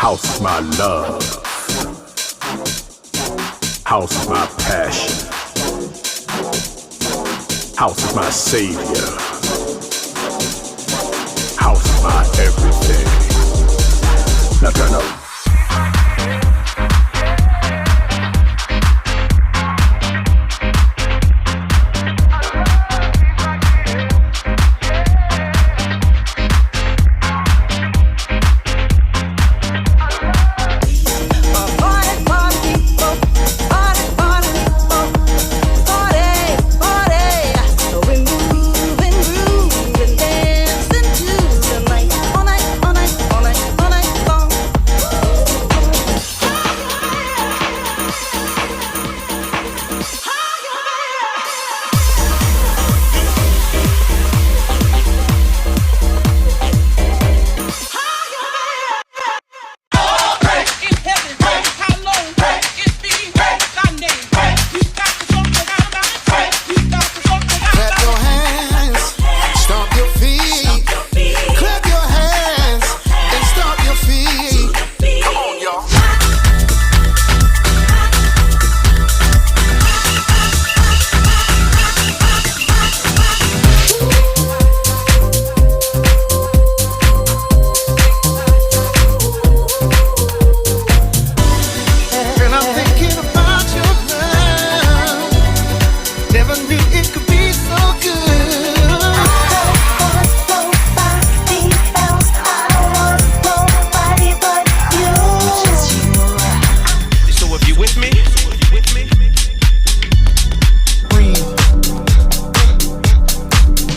House my love. House my passion. House my savior. House my everything. Now turn up.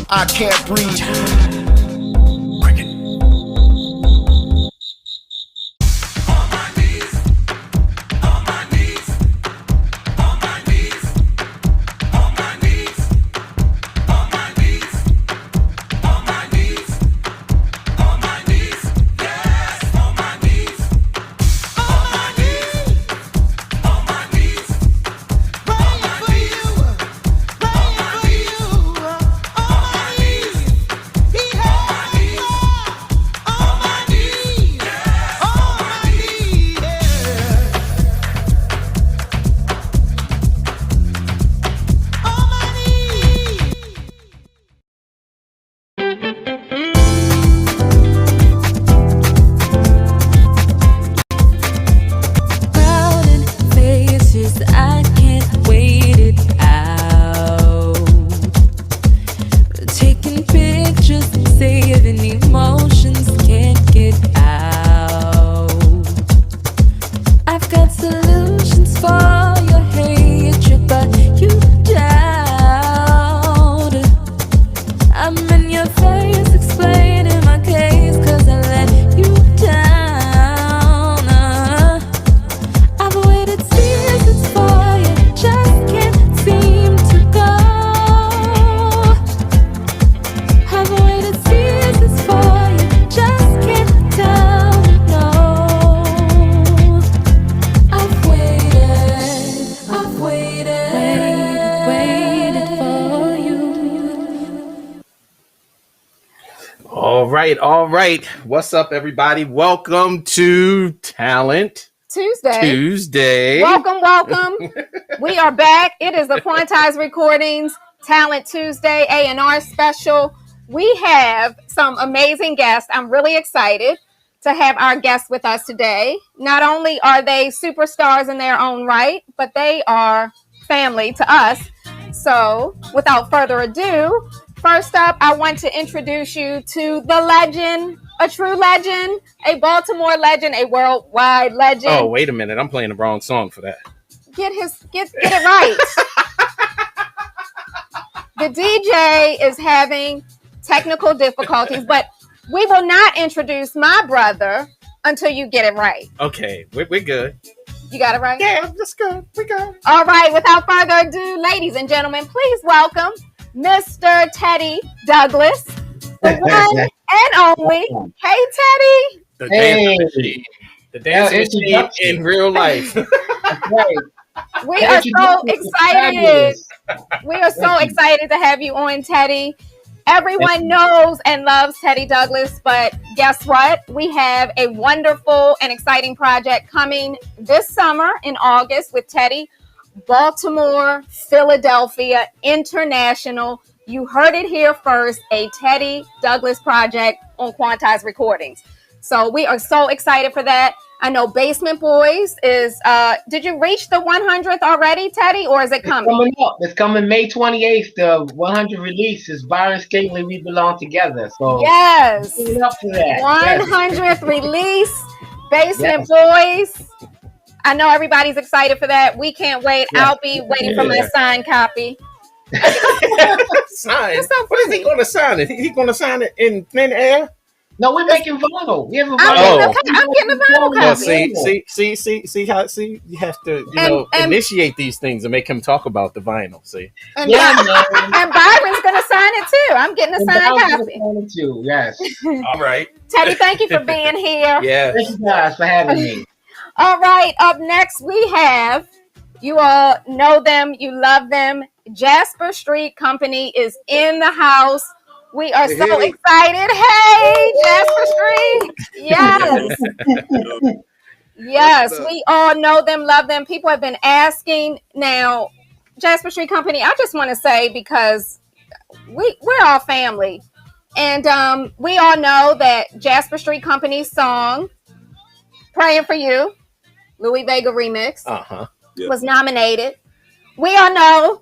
I can't breathe. On my knees. just saving emotions can't get out. I've got solutions for your hatred, but you doubt. I'm in your face explaining my case, 'cause I let you down. I've waited seasons for you, just can't seem to go. I've waited seasons for you, just can't tell me no. I've waited for you. All right. What's up, everybody? Welcome to Talent Tuesday. Welcome. We are back. It is the Quantized Recordings Talent Tuesday A&R Special. We have some amazing guests. I'm really excited to have our guests with us today. Not only are they superstars in their own right, but they are family to us. So, without further ado, first up, I want to introduce you to the legend, a true legend, a Baltimore legend, a worldwide legend. Oh, wait a minute. I'm playing the wrong song for that. Get it right. The DJ is having technical difficulties, but we will not introduce my brother until you get it right. Okay, we're good. You got it right? Yeah, that's good. We're good. All right, without further ado, ladies and gentlemen, please welcome Mr. Teddy Douglas, the one and only. Hey, Teddy. The dance machine. The dance machine in real life. Right. We are so excited. We are so excited to have you on, Teddy. Everyone knows and loves Teddy Douglas, but guess what? We have a wonderful and exciting project coming this summer in August with Teddy. Baltimore, Philadelphia, International. You heard it here first, a Teddy Douglas project on Quantized Recordings. So we are so excited for that. I know Basement Boys is, did you reach the 100th already, Teddy, or is it coming? It's coming up. It's coming May 28th. The 100 release is Byron Scaley, We Belong Together. So yes. Coming up for that. 100th release, Basement Boys. I know everybody's excited for that. We can't wait. Yeah. I'll be waiting for my signed copy. Sign? What is he going to sign it? He going to sign it in thin air? No, we're making vinyl. We have a I'm vinyl. getting a vinyl Well, copy. see, you have to, initiate these things and make him talk about the vinyl. See, And, Yeah, and man. Byron's going to sign it too. I'm getting a signed copy. Too. Yes. all right. Teddy, thank you for being here. Yeah. Thank you guys for having me. All right, up next we have, you all know them, you love them, Jasper Street Company is in the house. We are so excited. Hey, Jasper Street. Yes. Yes, we all know them, love them. People have been asking. Now, Jasper Street Company, I just want to say, because we're all family. And we all know that Jasper Street Company's song, Praying for You, Louis Vega remix, was nominated. We all know.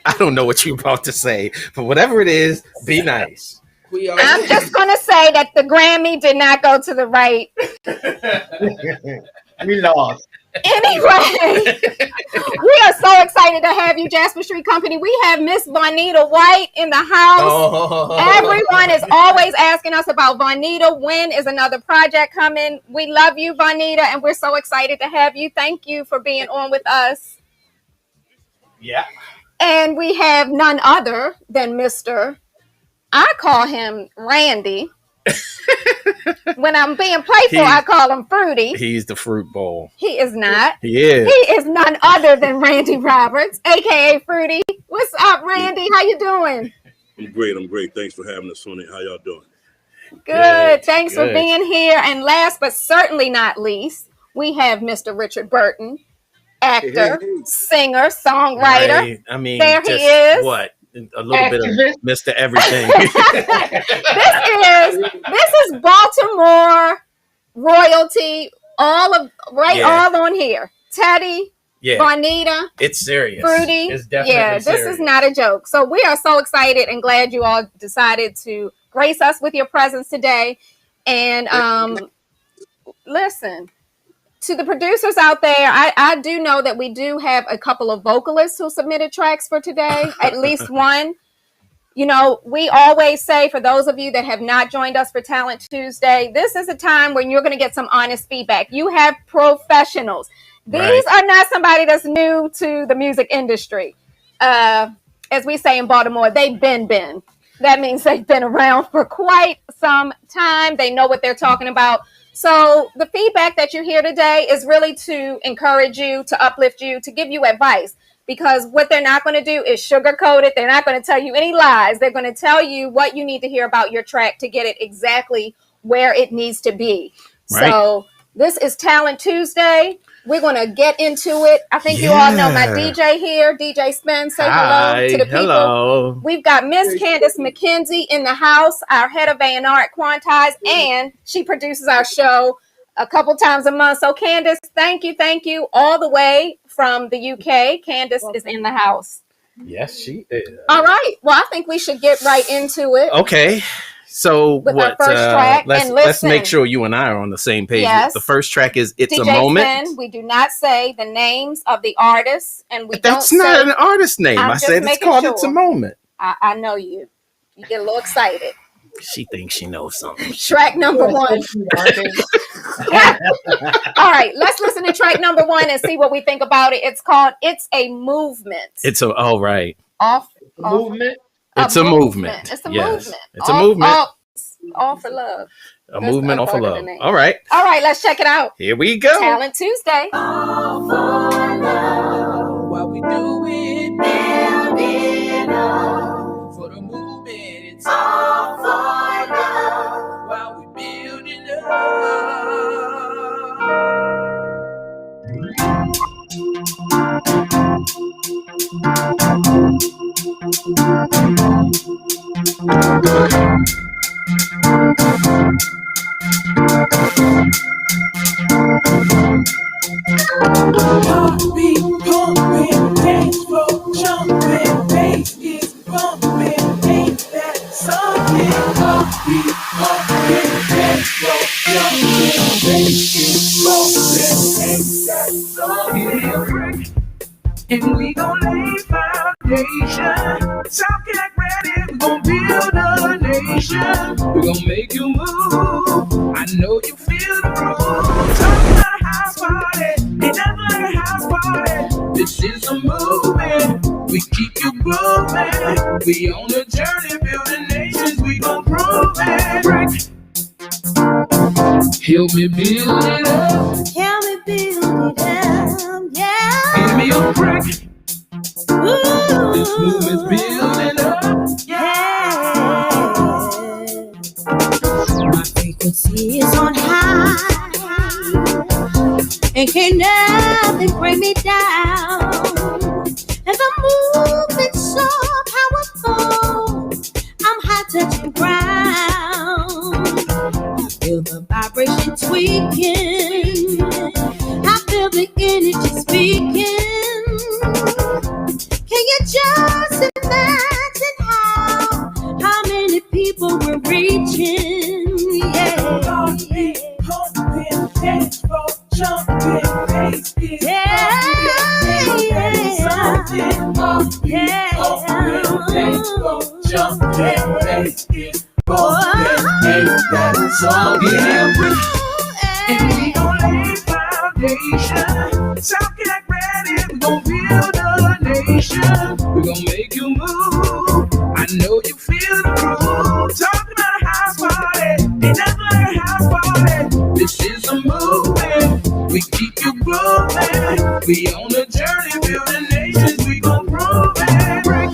I don't know what you're about to say, but whatever it is, be nice. I'm just going to say that the Grammy did not go to the right. We lost. Anyway, we are so excited to have you, Jasper Street Company. We have Miss Vonita White in the house. Everyone is always asking us about Vonita. When is another project coming? We love you, Vonita, and we're so excited to have you. Thank you for being on with us. Yeah. And we have none other than Mr. I call him Randy. When I'm being playful, I call him Fruity. He's the fruit bowl. He is not. He is. He is none other than Randy Roberts, aka Fruity. What's up, Randy? How you doing? I'm great. Thanks for having us on it. How y'all doing? Good. Thanks for being here. And last but certainly not least, we have Mr. Richard Burton, actor, singer, songwriter. Right. I mean, there he is. What? A little bit of Mr. Everything. This is Baltimore royalty. All on here. Teddy Yeah. Bonita. It's serious. Fruity. It's definitely this is not a joke. So we are so excited and glad you all decided to grace us with your presence today. And listen, to the producers out there, I do know that we do have a couple of vocalists who submitted tracks for today, at least one. You know, we always say, for those of you that have not joined us for Talent Tuesday, this is a time when you're going to get some honest feedback. You have professionals. These are not somebody that's new to the music industry. As we say in Baltimore, they've been. That means they've been around for quite some time. They know what they're talking about. So the feedback that you hear today is really to encourage you, to uplift you, to give you advice. Because what they're not going to do is sugarcoat it. They're not going to tell you any lies. They're going to tell you what you need to hear about your track to get it exactly where it needs to be. Right. So this is Talent Tuesday. We're going to get into it. I think you all know my DJ here, DJ Spen. Say hello to the people. Hello. We've got Miss Candace McKenzie in the house, our head of A&R at Quantize, and she produces our show a couple times a month. So Candace, thank you all the way from the UK. Candace is in the house. Yes, she is. All right. Well, I think we should get right into it. Okay. So with our first track, let's make sure you and I are on the same page. Yes. The first track is "It's DJ a Moment." Spen, we do not say the names of the artists, and that's not an artist name. I said it's called "It's a Moment." I know you. You get a little excited. She thinks she knows something. Track number 1. All right, let's listen to track number 1 and see what we think about it. It's called "It's a Movement." It's a movement. It's a movement. It's a movement. It's a movement. All for love. A movement all for love. All right. All right, let's check it out. Here we go. Talent Tuesday. All for love. While we do it, building up. For the movement, it's all for love. While we building Heartbeat pumping, dance floor jumping, bass is bumping, ain't that something? Heartbeat pumping, dance floor jumping, bass is bumping, ain't that something? And we gon' lay foundation, talking like ready, we gon' build a nation. We gon' make you move, I know you feel the groove. Talking about a house party, ain't nothing like a house party. This is a movement, we keep you grooving. We on a journey, building nations, we gon' prove it. Break. Help me build it up. Help me build it up, yeah. Give me a break. Ooh. This movement's building up, yeah. My frequency is on high, and can't nothing bring me down. And the movement's so powerful, I'm high touching ground. I feel the vibration tweaking, I feel the energy speaking. Can you just imagine how many people we're reaching? Yeah. Heartbeat, pumping, dance floor jumping, bass is something. Heartbeat, pumping, dance floor jumping, bass is bumping, ain't that something? And we gon' lay foundation, talking like ready, we gon' build a nation. We gon' make you move, I know you feel the groove. Talking about a house party, ain't nothing like a house party. This is a movement, we keep you grooving. We on a journey, building nations, we gon' prove it. Break.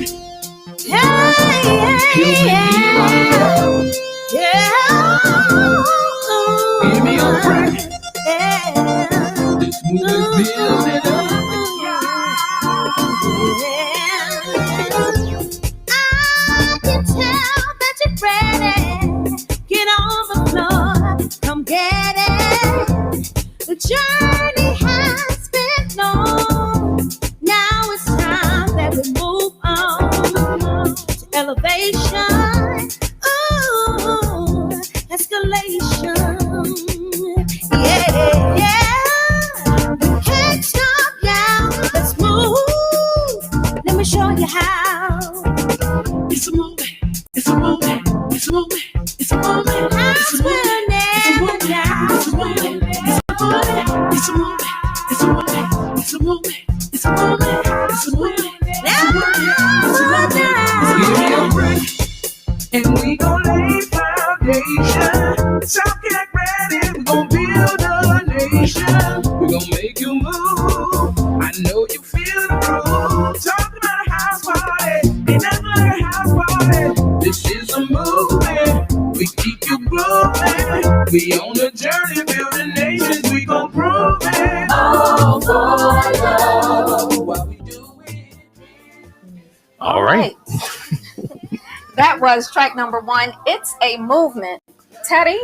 Give me a break. This movement's building up. I can tell that you're ready. Get on the floor, come get it. The journey has been long. escalation. Ooh, escalation. Yeah, yeah. We can't stop now. Let's move. Let me show you how. It's a movement. It's a movement. It's a movement. It's a movement. It's a movement. It's a movement. It's a movement. It's a movement. It's a movement. It's a movement. It's a movement. It's a movement. Give me a break, and we gon' lay foundation. So get ready, we gon' build a nation. We gon' make you move. I know you feel the groove. Talk about a house party, ain't nothing like a house party. This is a movement. We keep you grooving. We on a journey, building nations. We gon' prove it. All for love. What we do. All right. That was track number 1. It's a movement. Teddy,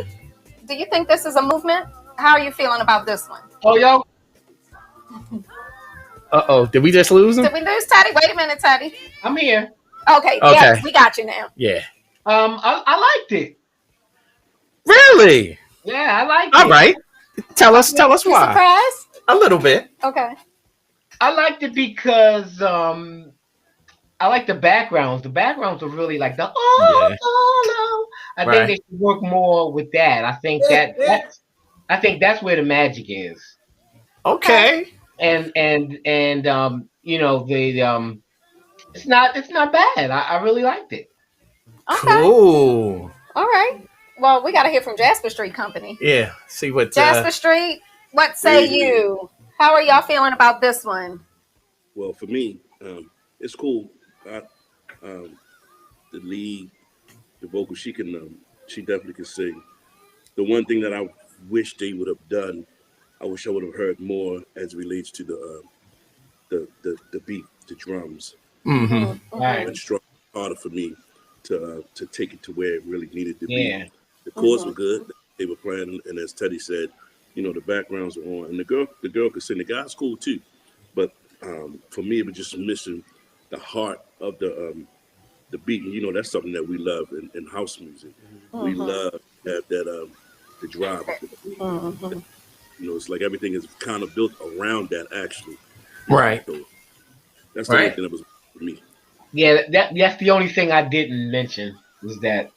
do you think this is a movement? How are you feeling about this one? Oh, yo. Uh-oh. Did we just lose him? Did we lose Teddy? Wait a minute, Teddy. I'm here. Okay. Yes, we got you now. Yeah. I liked it. Really? Yeah, I liked it. All right. Tell us You why. surprised? A little bit. Okay. I liked it because I like the backgrounds. The backgrounds are really like the I think they should work more with that. I think that's where the magic is. Okay. And you know, it's not bad. I really liked it. Okay. Cool. All right. Well, we got to hear from Jasper Street Company. Yeah. See what Jasper Street, what say you? How are y'all feeling about this one? Well, for me, it's cool. The lead, the vocal, she definitely can sing. The one thing that I wish they would have done, I wish I would have heard more as it relates to the beat, the drums. Mm-hmm. Right. It's harder for me to take it to where it really needed to Yeah. be. The chords were good. They were playing, and as Teddy said, you know, the backgrounds were on, and the girl could sing. The guy's cool too, but for me, it was just missing the heart of the beat. And, you know, that's something that we love in house music. We love that the drive. You know, it's like everything is kind of built around that, actually. Right. So that's the only thing that was for me. Yeah, that's the only thing I didn't mention was that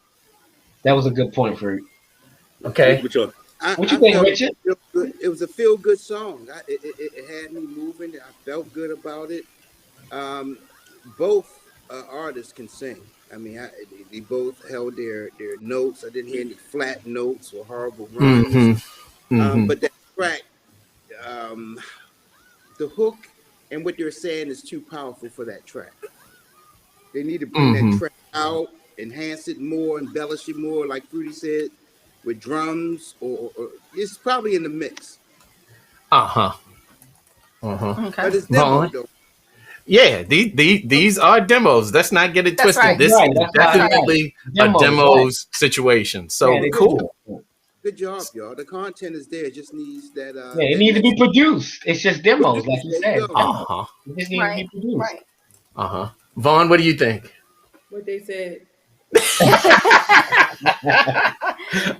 was a good point for you. Okay. What you think, Richard? It was a feel-good song. It had me moving. I felt good about it. Both artists can sing. I mean, they both held their notes. I didn't hear any flat notes or horrible rhymes. But that track, the hook and what they're saying is too powerful for that track. They need to bring that track out, enhance it more, embellish it more, like Fruity said, with drums, or it's probably in the mix. Okay. But it's demo, though. Yeah, these are demos. Let's not get it twisted. Right. This Right, is that's definitely right. a demos situation. So Yeah, cool. Good job, y'all. The content is there. It just needs that. Yeah, it needs to be produced. It's just demos, like you said. There you go. It just needs to be produced. Right. Vaughn, what do you think? What they said.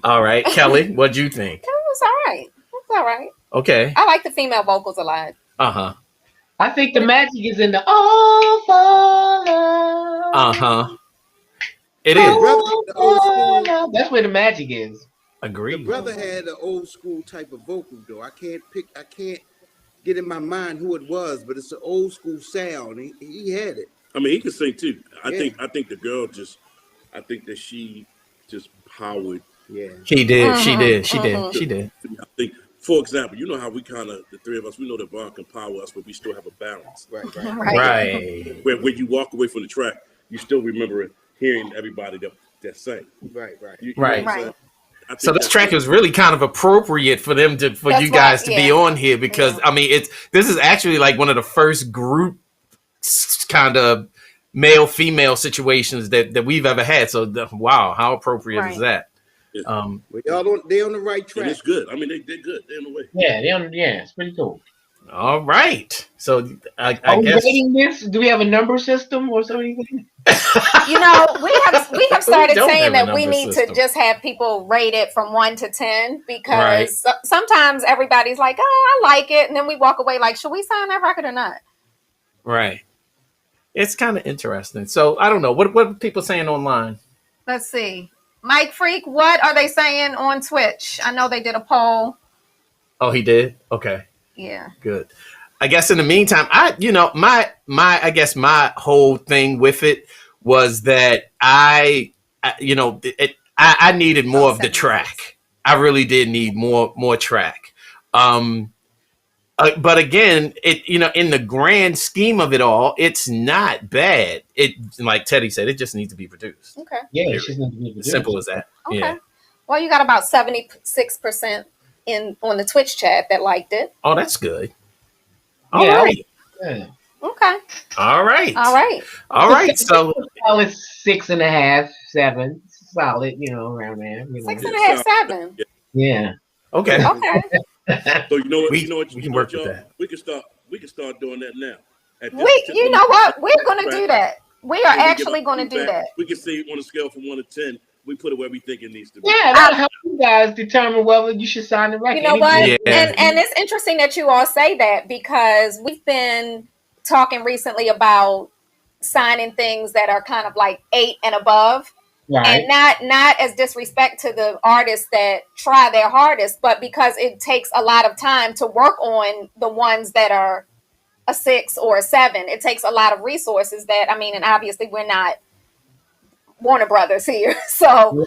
All right, Kelly, what'd you think? It was all right. It's all right. Okay. I like the female vocals a lot. I think the magic is in the all for love. It The is. brother had the old school. That's where the magic is. Agreed. The brother had an old school type of vocal, though. I can't get in my mind who it was, but it's an old school sound. He had it. I mean, he can sing too. I Yeah. think the girl I think that she just powered. Yeah. She did. She did. She did. I think, for example, you know how we kind of, the three of us, we know that Vaughn can power us, but we still have a balance. Right. Where when you walk away from the track, you still remember hearing everybody that sang. Right. You know Right. what I'm saying? I think So this track is really kind of appropriate for them for That's you guys why, to be on here because I mean this is actually like one of the first group kind of male female situations that we've ever had. So wow, how appropriate is that? Yeah. Well, y'all they on the right track. And it's good. I mean, they're good. They're in the way. Yeah, it's pretty cool. All right. So I Are we guess rating this? Do we have a number system or something? You know, we have started don't saying have a that we number need system. to just have people rate it from 1 to 10 because Right. sometimes everybody's like, oh, I like it, and then we walk away like, should we sign that record or not? Right. It's kind of interesting. So I don't know. What are people saying online? Let's see. Mike Freak, what are they saying on Twitch? I know they did a poll. Oh, he did? Okay. Yeah. Good. I guess in the meantime, I guess my whole thing with it was that I needed more of the track. I really did need more track. But again, in the grand scheme of it all, it's not bad. It, like Teddy said, it just needs to be produced. Okay. Yeah, it's just need to be produced. Simple as that. Okay. Yeah. Well, you got about 76% on the Twitch chat that liked it. Oh, that's good. All Yeah. right. Yeah. Okay. All right. All right. All right. So Solid 6.5, 7. Solid, around there. 6.5, 7. Yeah. okay. Okay. So you know what? We you can know work what, with y'all? that. We can start doing that now. At this You particular know what? We're going to track, do that. We are and we give actually us going to do feedback. that. We can say on a scale from 1 to 10, we put it where we think it needs to be. Yeah, that'll help you guys determine whether you should sign the record. You know what? Yeah. And it's interesting that you all say that because we've been talking recently about signing things that are kind of like 8 and above. Right. And not as disrespect to the artists that try their hardest, but because it takes a lot of time to work on the ones that are a 6 or a 7. It takes a lot of resources and obviously we're not Warner Brothers here. So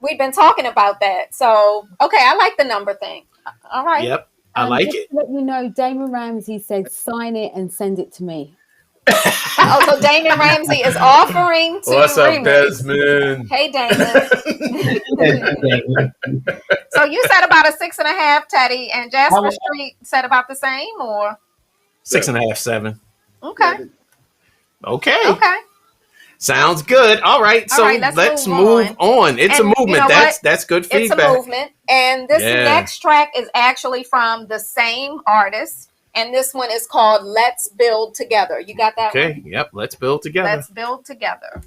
we've been talking about that. So, okay, I like the number thing. All right. Yep. I like just it. to let you know, Damon Ramsey said, sign it and send it to me. Oh, so Damon Ramsey is offering to What's up, remix. Desmond? Hey, Damon. So you said about a 6.5, Teddy, and Jasper Street said about the same, or 6.5, 7. okay, Okay. Sounds good. All right. So let's move on. It's a movement. You know that's good feedback. It's a movement. And this Yeah. next track is actually from the same artist. And this one is called Let's Build Together. You got that one? Okay. Yep. Let's build together. Let's Build Together.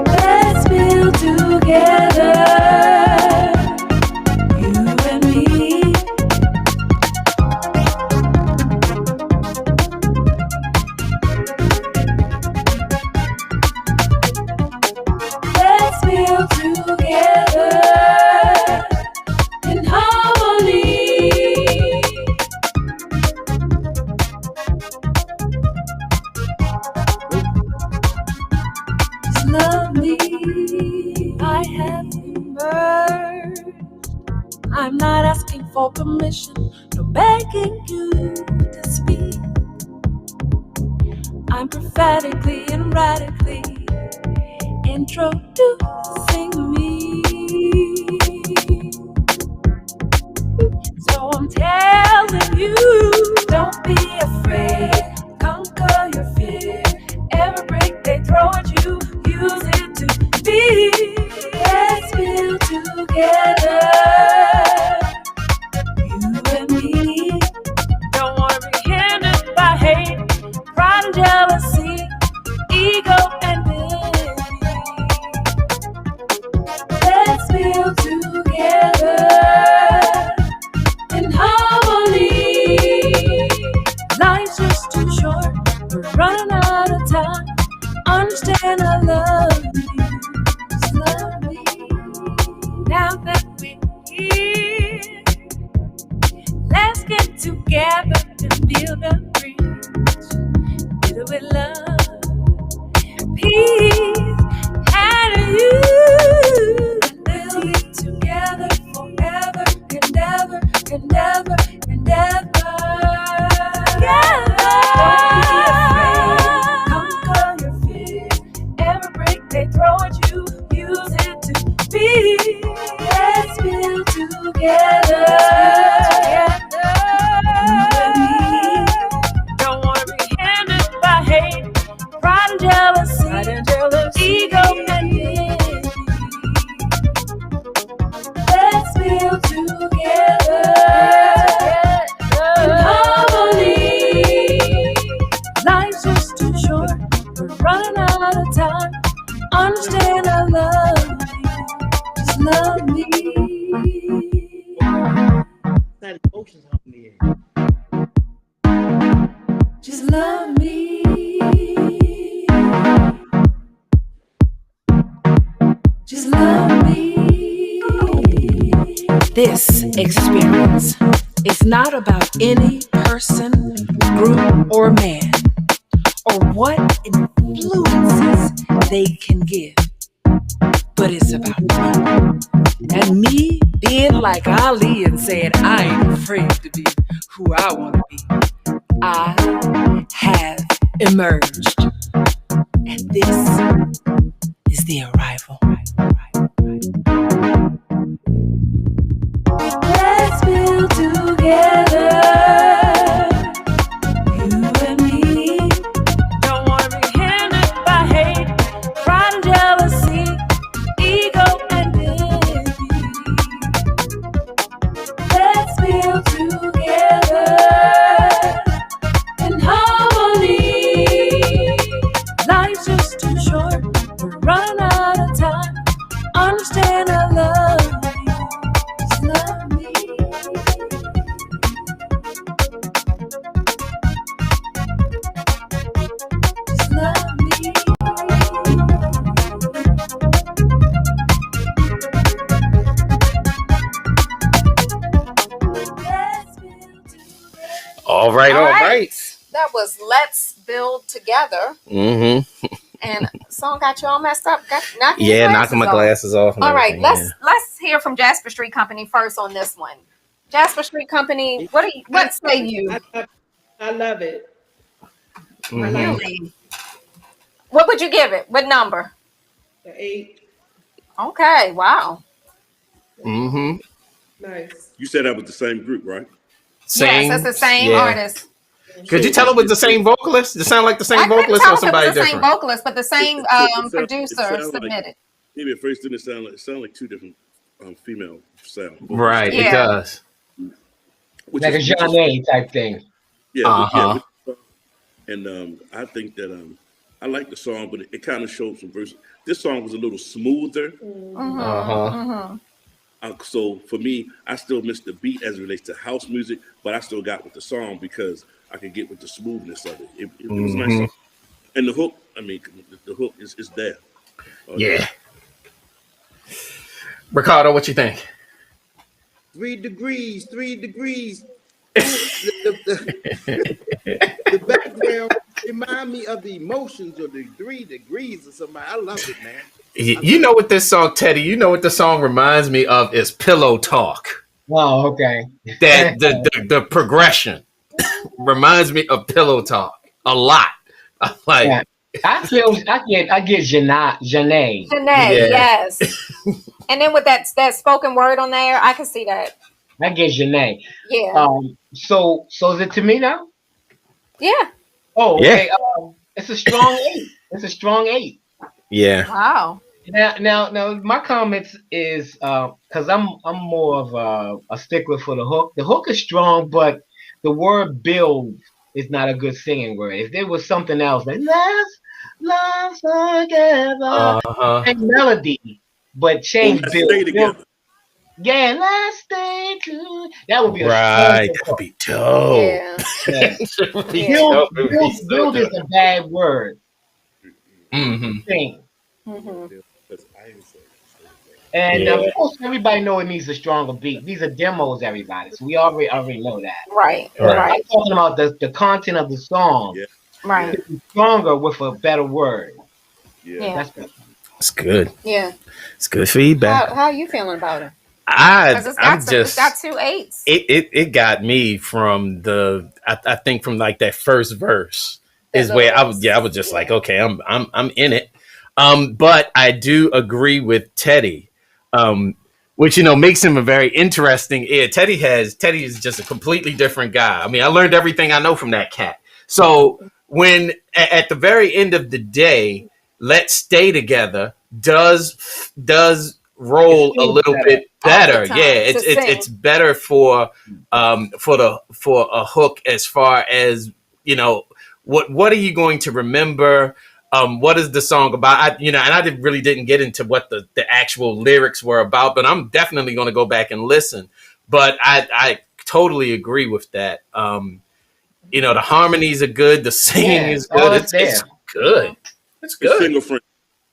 Let's build together, you and me. Let's build together in harmony. Just love me. I have emerged. I'm not asking for permission, no begging you to speak. I'm prophetically and radically introducing me. So I'm telling you, don't be afraid. Conquer your fear. Every brick they throw at you, use it to be. Let's build together, you and me. Don't want to be hindered by hate, pride and jealousy, ego and envy. feels it to be. Let's feel together. You and me. Don't wanna be hindered by hate, pride and jealousy, ego and envy. Let's feel together in harmony. Life's just too short, we're running out of time. Understand I love you, just love me. That emotions on me. Just love me. Just love me. This experience is not about any person, group, or man, or what influences they can give, but it's about me. And me being like Ali and saying, I ain't afraid to be who I want to be. I have emerged, and this is the arrival. Let's feel together, you and me. Don't wanna be hindered by hate, pride and jealousy, ego and envy. Let's feel together in harmony. Life's just too short, we're running out of time. Understand I love you, just love me. Just love me. All right. That was Let's Build Together. Mm-hmm. And song got you all messed up. Knocking my glasses off. All right, let's hear from Jasper Street Company first on this one. Jasper Street Company, what say you? I love it. Mm-hmm. I love it. What would you give it? What number? 8. Okay, wow. Mm-hmm. Nice. You said that was the same group, right? Yes, that's the same artist. Could you tell it was the same vocalist? Does it sound like the same vocalist or somebody different? Same vocalist, but the same producer submitted. Maybe at first didn't sound like two different female sound. Right, it does. Like a Jeanne type thing. Yeah. And I think that I like the song, but it kind of showed some verse. This song was a little smoother. So for me, I still missed the beat as it relates to house music, but I still got with the song because I could get with the smoothness of it. It was nice song. And the hook, the hook is there. Yeah. Ricardo, what you think? 3 degrees. The background remind me of the emotions of the 3 degrees or something. I love it, man. You know what this song, Teddy? You know what the song reminds me of is Pillow Talk. Oh, okay. That the progression reminds me of Pillow Talk a lot. Like I get Janae. Yes. And then with that spoken word on there, I can see that. I get Janae. Yeah. So is it to me now? Yeah. Oh, okay. Yeah. It's a strong 8. It's a strong 8. Yeah. Wow. Now, my comments is because I'm more of a stickler for the hook. The hook is strong, but the word "build" is not a good singing word. If there was something else, like "Let's love together," and melody, but change build. Yeah, let's stay together. That would be right. That would be dope. Yeah. Build is a bad word. Thing. And of course, everybody know it needs a stronger beat. These are demos, everybody. So we already know that. Right. I'm talking about the content of the song. Yeah. Right. Stronger with a better word. Yeah. That's good. It's good. Yeah. It's good feedback. How are you feeling about it? It's got 2 8s. It got me from I think from like that first verse is where I was just like, okay, I'm in it. But I do agree with Teddy, which makes him a very interesting. Yeah, Teddy is just a completely different guy. I mean, I learned everything I know from that cat. So when at the very end of the day, Let's Stay Together does roll a little bit better. Yeah, it's better for a hook as far as what are you going to remember? What is the song about? And I didn't get into what the actual lyrics were about, but I'm definitely going to go back and listen. But I totally agree with that. The harmonies are good. The singing is good. It's good. It's good. It's single friendly.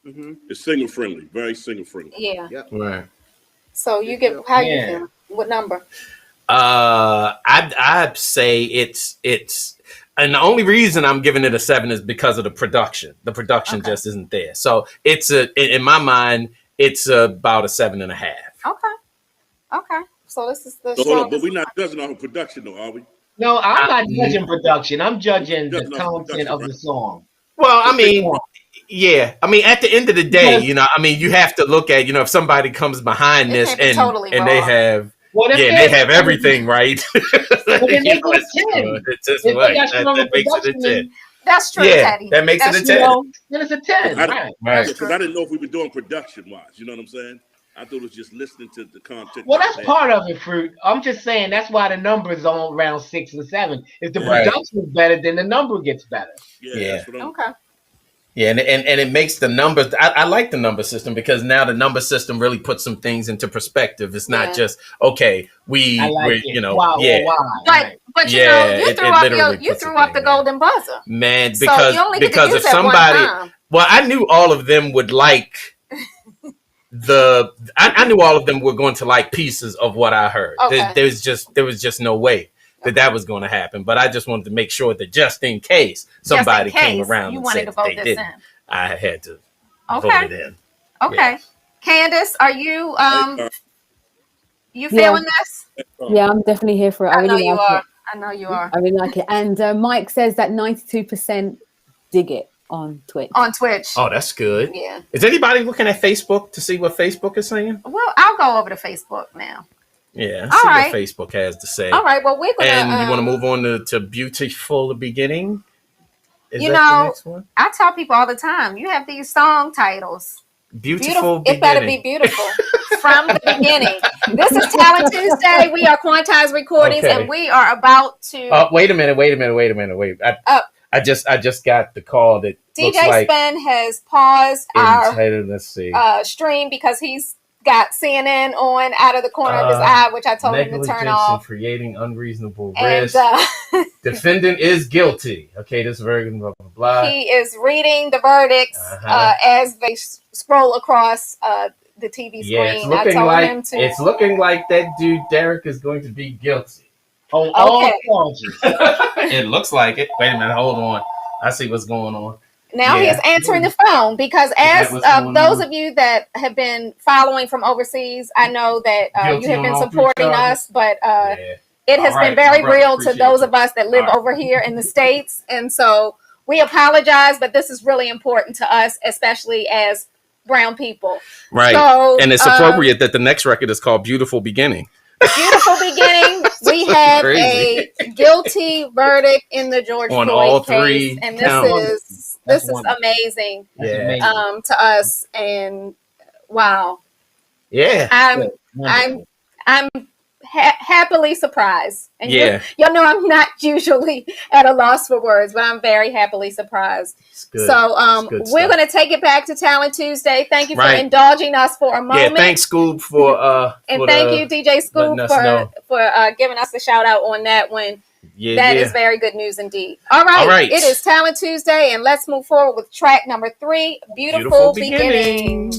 Mm-hmm. It's single friendly. Very single friendly. Yeah. Yep. Right. So you get how you feel? What number? I'd say it's. And the only reason I'm giving it a 7 is because of the production. The production just isn't there. So in my mind, it's about a 7.5. Okay. So this is the. So hold on, but we're not judging off of production, though, are we? No, I'm not judging production. I'm judging the content of the song. Well, I mean, yeah. I mean, at the end of the day, you have to look at, if somebody comes behind this and they have. They have everything right. Well, then they go 10. That makes it a 10. That's true, Teddy. That makes it a 10. Then it's a 10. Right. Because I didn't know if we were doing production-wise. You know what I'm saying? I thought it was just listening to the content. Well, that's part of it, Fruit. I'm just saying that's why the number is on around 6 and 7. If the production is better, then the number gets better. Yeah. Okay. Yeah, and it makes the numbers. I like the number system because now the number system really puts some things into perspective. It's not just okay. But you threw up the golden buzzer, man. Because if somebody, I knew all of them would like I knew all of them were going to like pieces of what I heard. Okay. There was just no way that was going to happen. But I just wanted to make sure that just in case somebody came around and said they didn't, I had to vote it in. Okay. Yeah. Candace, are you you feeling this? Yeah, I'm definitely here for it. I know you are. I know you are. I really like it. And Mike says that 92% dig it on Twitch. Oh, that's good. Yeah. Is anybody looking at Facebook to see what Facebook is saying? Well, I'll go over to Facebook now. Yeah, see what Facebook has to say. All right, well, we're going to... And you want to move on to Beautiful Beginning? Is that the next one? I tell people all the time, you have these song titles. Beautiful Beginning. It better be beautiful from the beginning. This is Talent Tuesday. We are Quantized Recordings, and we are about to... Wait a minute. I just got the call that DJ Spen has paused our stream because he's got CNN on out of the corner of his eye, which I told him to turn off. Creating unreasonable risk. Defendant is guilty. Okay, this version, blah, blah, blah. He is reading the verdicts as they scroll across the TV screen. Yeah, it's looking like that dude Derek is going to be guilty. On all charges. It looks like it. Wait a minute, hold on. I see what's going on. Now he's answering the phone because as those of you that have been following from overseas, I know that you have been supporting us, but it has been very real to those of us that live over here in the States. And so we apologize, but this is really important to us, especially as brown people. Right. So, and it's appropriate that the next record is called Beautiful Beginning. Beautiful Beginning. We have a guilty verdict in the George Floyd case, and this is amazing to us. And wow, I'm happily surprised. And y'all know I'm not usually at a loss for words, but I'm very happily surprised. So we're going to take it back to Talent Tuesday. Thank you for indulging us for a moment. Yeah, thanks Scoob for and thank you DJ Scoob for giving us the shout out on that one. That is very good news indeed. All right. It is Talent Tuesday, and let's move forward with track number 3, Beautiful Beginning.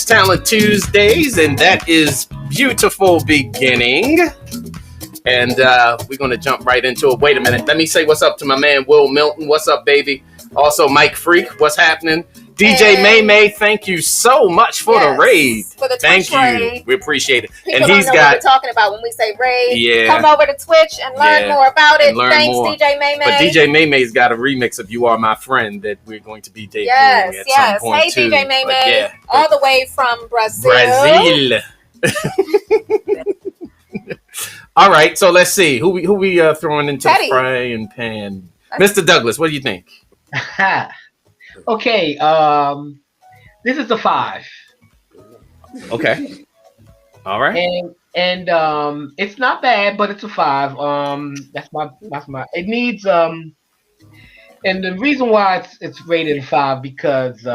Talent Tuesdays, and that is Beautiful Beginning. And we're going to jump right into it. Wait a minute. Let me say what's up to my man, Will Milton. What's up, baby? Also, Mike Freak. What's happening? DJ May, thank you so much for the raid. For the thank Twitch raid. We appreciate it. People and he's don't know got what we're talking about when we say raid. Yeah. Come over to Twitch and learn more about it. Thanks, more. DJ May. But DJ May's got a remix of "You Are My Friend" that we're going to be debuting at some point. Hey, too. DJ May, all the way from Brazil. All right, so let's see who we throwing into the frying pan. Mr. Douglas, what do you think? Okay, this is a 5. Okay. All right. And it's not bad, but it's a 5. That's my. It needs and the reason why it's rated a 5 because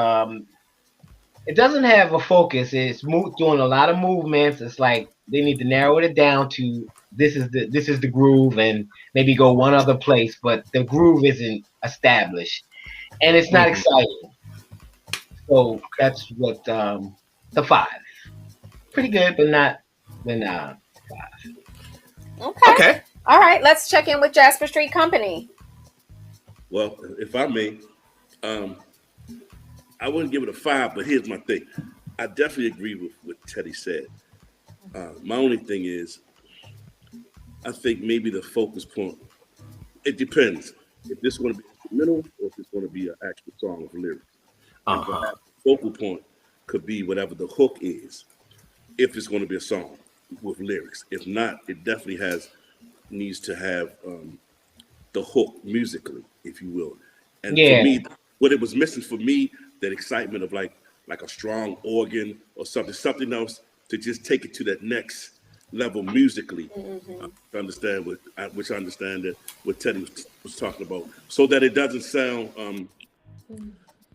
it doesn't have a focus. It's doing a lot of movements. It's like they need to narrow it down to this is the groove and maybe go one other place, but the groove isn't established and it's not exciting. So that's what the 5. Pretty good, but not 5. Okay. All right, let's check in with Jasper Street Company. Well, if I may, I wouldn't give it a 5, but here's my thing. I definitely agree with what Teddy said. My only thing is, I think maybe the focus point, it depends. If this is going to be instrumental or if it's going to be an actual song with lyrics. And perhaps the focal point could be whatever the hook is, if it's going to be a song with lyrics. If not, it definitely needs to have the hook musically, if you will. And for me, what it was missing for me, that excitement of like a strong organ or something else to just take it to that next level musically. To understand which I understand that what Teddy was talking about, so that it doesn't sound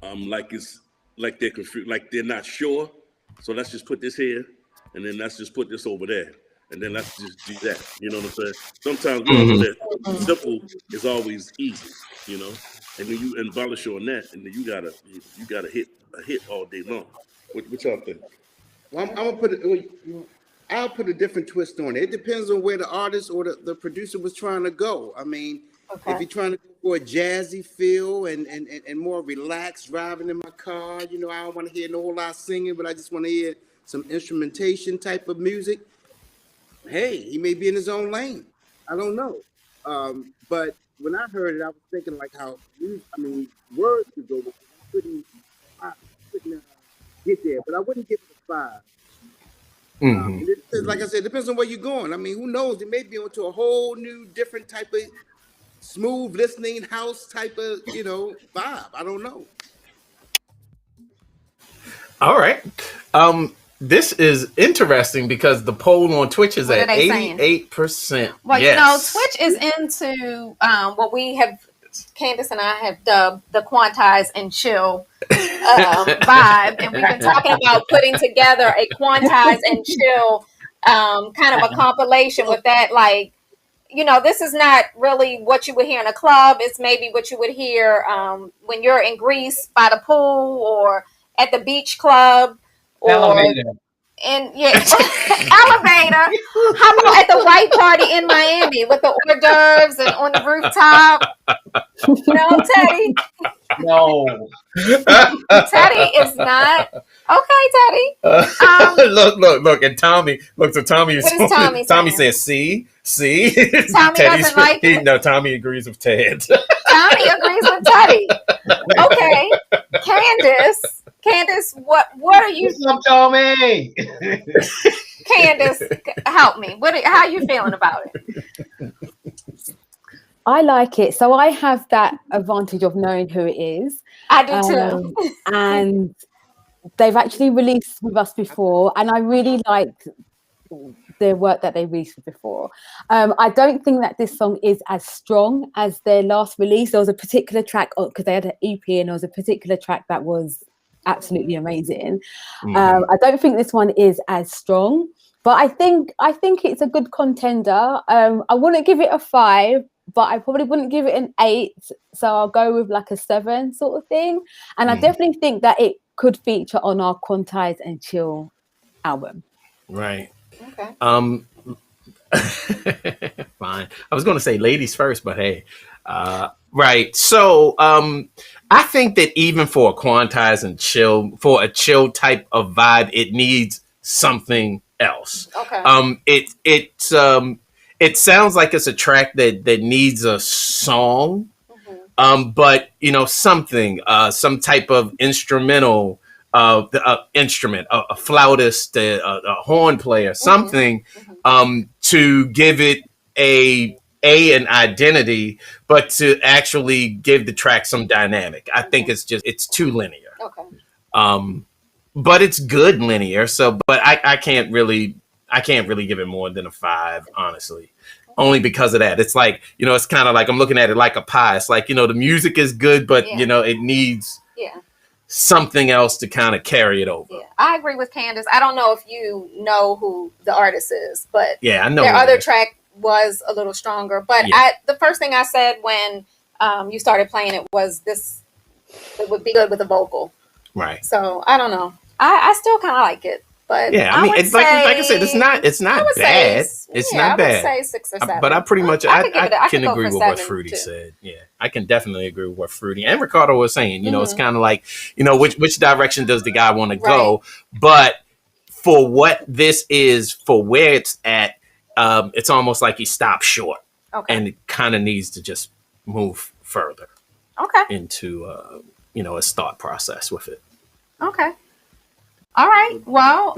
like it's like they're confused, like they're not sure. So let's just put this here, and then let's just put this over there, and then let's just do that. You know what I'm saying? Sometimes that simple is always easy, you know. And then you embellish on that, and then you gotta hit a hit all day long. What y'all think? Well, I'll put a different twist on it. It depends on where the artist or the producer was trying to go. I mean, if you're trying to go for a jazzy feel and more relaxed driving in my car, you know, I don't want to hear no whole lot of singing, but I just want to hear some instrumentation type of music. Hey, he may be in his own lane. I don't know. But when I heard it, I was thinking like how, words could go, but I couldn't get there. But I wouldn't give it a 5. Like I said, it depends on where you're going. I mean, who knows? It may be onto a whole new, different type of smooth listening house type of, vibe. I don't know. All right. This is interesting because the poll on Twitch is at 88%. Well, yes. Twitch is into what we have, Candace and I have dubbed the quantize and chill vibe. And we've been talking about putting together a quantize and chill kind of a compilation with that. Like, this is not really what you would hear in a club. It's maybe what you would hear when you're in Greece by the pool or at the beach club. Elevator. Elevator. How about at the white party in Miami with the hors d'oeuvres and on the rooftop? Teddy. No. Teddy is not. Okay, Teddy. Look, and Tommy. Look, so Tommy is. What is Tommy saying? Tommy says, see. Tommy doesn't like it. No, Tommy agrees with Ted. Tommy agrees with Teddy. Okay, Candace, what are you? Tommy. Candace, help me. How are you feeling about it? I like it. So I have that advantage of knowing who it is. I do too. And they've actually released with us before, and I really like their work that they released before. I don't think that this song is as strong as their last release. There was a particular track, because they had an EP, and there was a particular track that was absolutely amazing. I don't think this one is as strong, but I think it's a good contender. I wouldn't give it a 5, but I probably wouldn't give it an 8, so I'll go with like a 7 sort of thing. And I definitely think that it could feature on our Quantize and Chill album. Right. Okay. Fine. I was going to say ladies first, but hey. Right. So I think that even for a Quantize and Chill, for a chill type of vibe, it needs something else. Okay. It sounds like it's a track that needs a song. But something, some type of instrumental, instrument, a flautist, a horn player, something, to give it an identity, but to actually give the track some dynamic. I think it's too linear. Okay. But it's good linear. So, but I can't really give it more than a 5, honestly. Only because of that. It's like, it's kind of like I'm looking at it like a pie. It's like, the music is good, but it needs something else to kind of carry it over. Yeah, I agree with Candace. I don't know if you know who the artist is, but I know their other track was a little stronger. But the first thing I said when you started playing it was it would be good with a vocal. Right. So I don't know. I still kind of like it. But I mean, it's like I said, it's not bad. It's not bad. I would say 6 or 7. But I pretty much I can agree with what 7 Fruity too. said. Yeah, I can definitely agree with what Fruity and Ricardo was saying. It's kind of like, which direction does the guy want to go? But for what this is, for where it's at, it's almost like he stopped short, and it kind of needs to just move further. Into his thought process with it. Okay. All right. Well,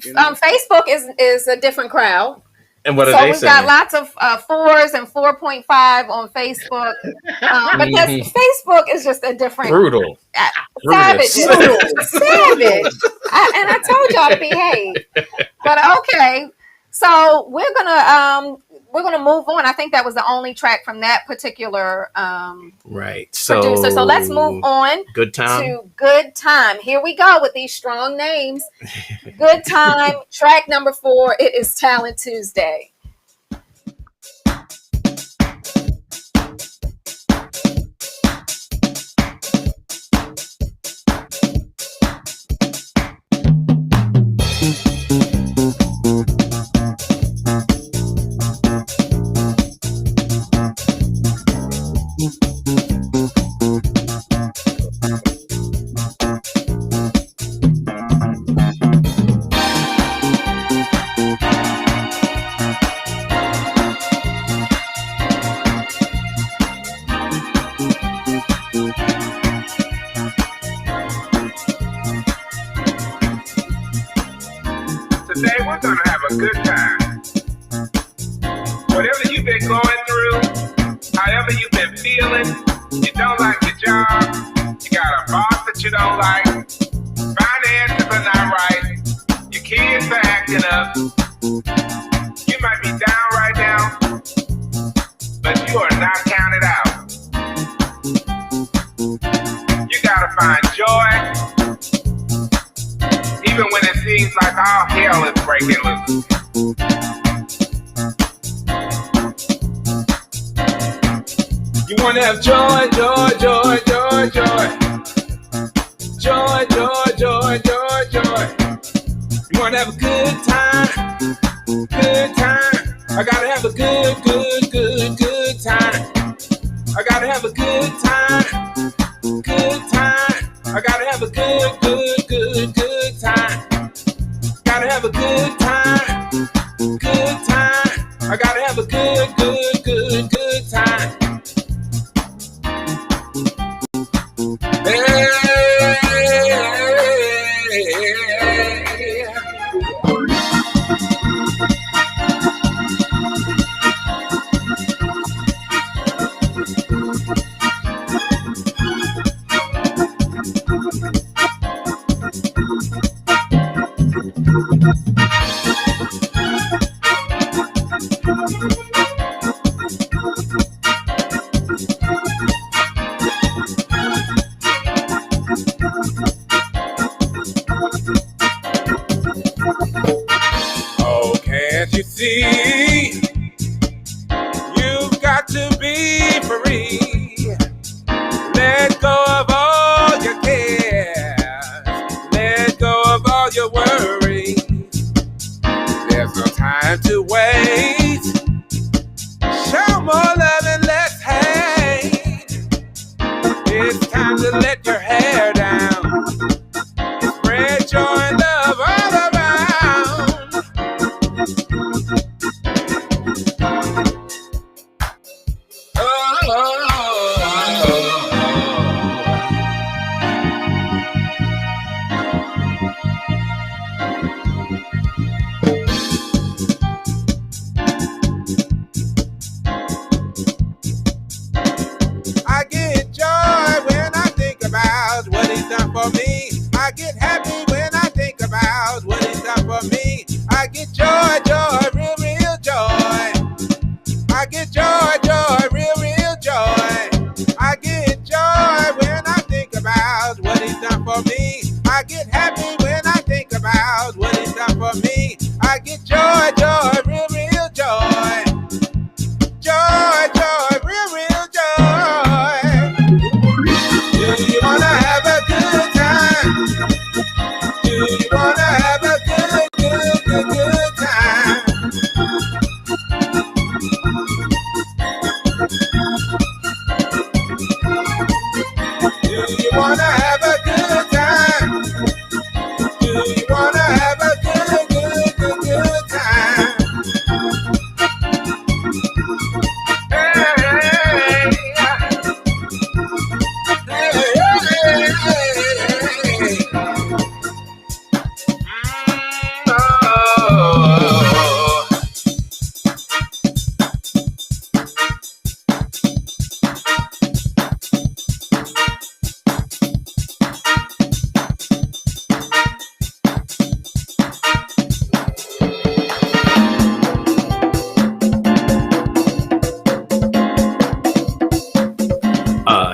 Facebook is a different crowd. And what are they saying? So we've got lots of 4s and 4.5 on Facebook. Because Facebook is just a different... Brutal. Savage. Savage. I told y'all to behave. But okay. So we're gonna move on. I think that was the only track from that particular producer. So let's move on to Good Time. Here we go with these strong names. Good Time, track number 4. It is Talent Tuesday. Today we're gonna have a good time. Whatever you've been going through, however you've been feeling, you don't like your job, you got a boss that you don't like, finances are not right, your kids are acting up, you might be down right now, but you are not counted out. You gotta find joy, even when it seems like all hell is breaking loose. You want to have joy, joy, joy, joy, joy. Joy, joy, joy, joy, joy. You want to have a good time, good time. I gotta have a good, good, good, good time. I gotta have a good time, good time. I gotta have a good, good, good, good time. Gotta have a good time, good time. I gotta have a good, good, good, good time. Hey. Oh, can't you see? You've got to be free. Let go of all your cares. time to wait. Show more love and less hate. It's time to let your hair down. Spread joy and love all around. I get joy when I think about what he's done for me. I get happy when I think about what he's done for me. I get joy, joy, real, real joy. I get joy, joy, real, real joy. I get joy when I think about what he's done for me. I get happy when I think about what he's done for me. I get joy, joy, real, real joy. Joy, joy, real, real joy. Do you wanna have a good time? Do you wanna have a good, good, good, good time? Do you wanna have a good time? Do you wanna have a good, good, good, good time?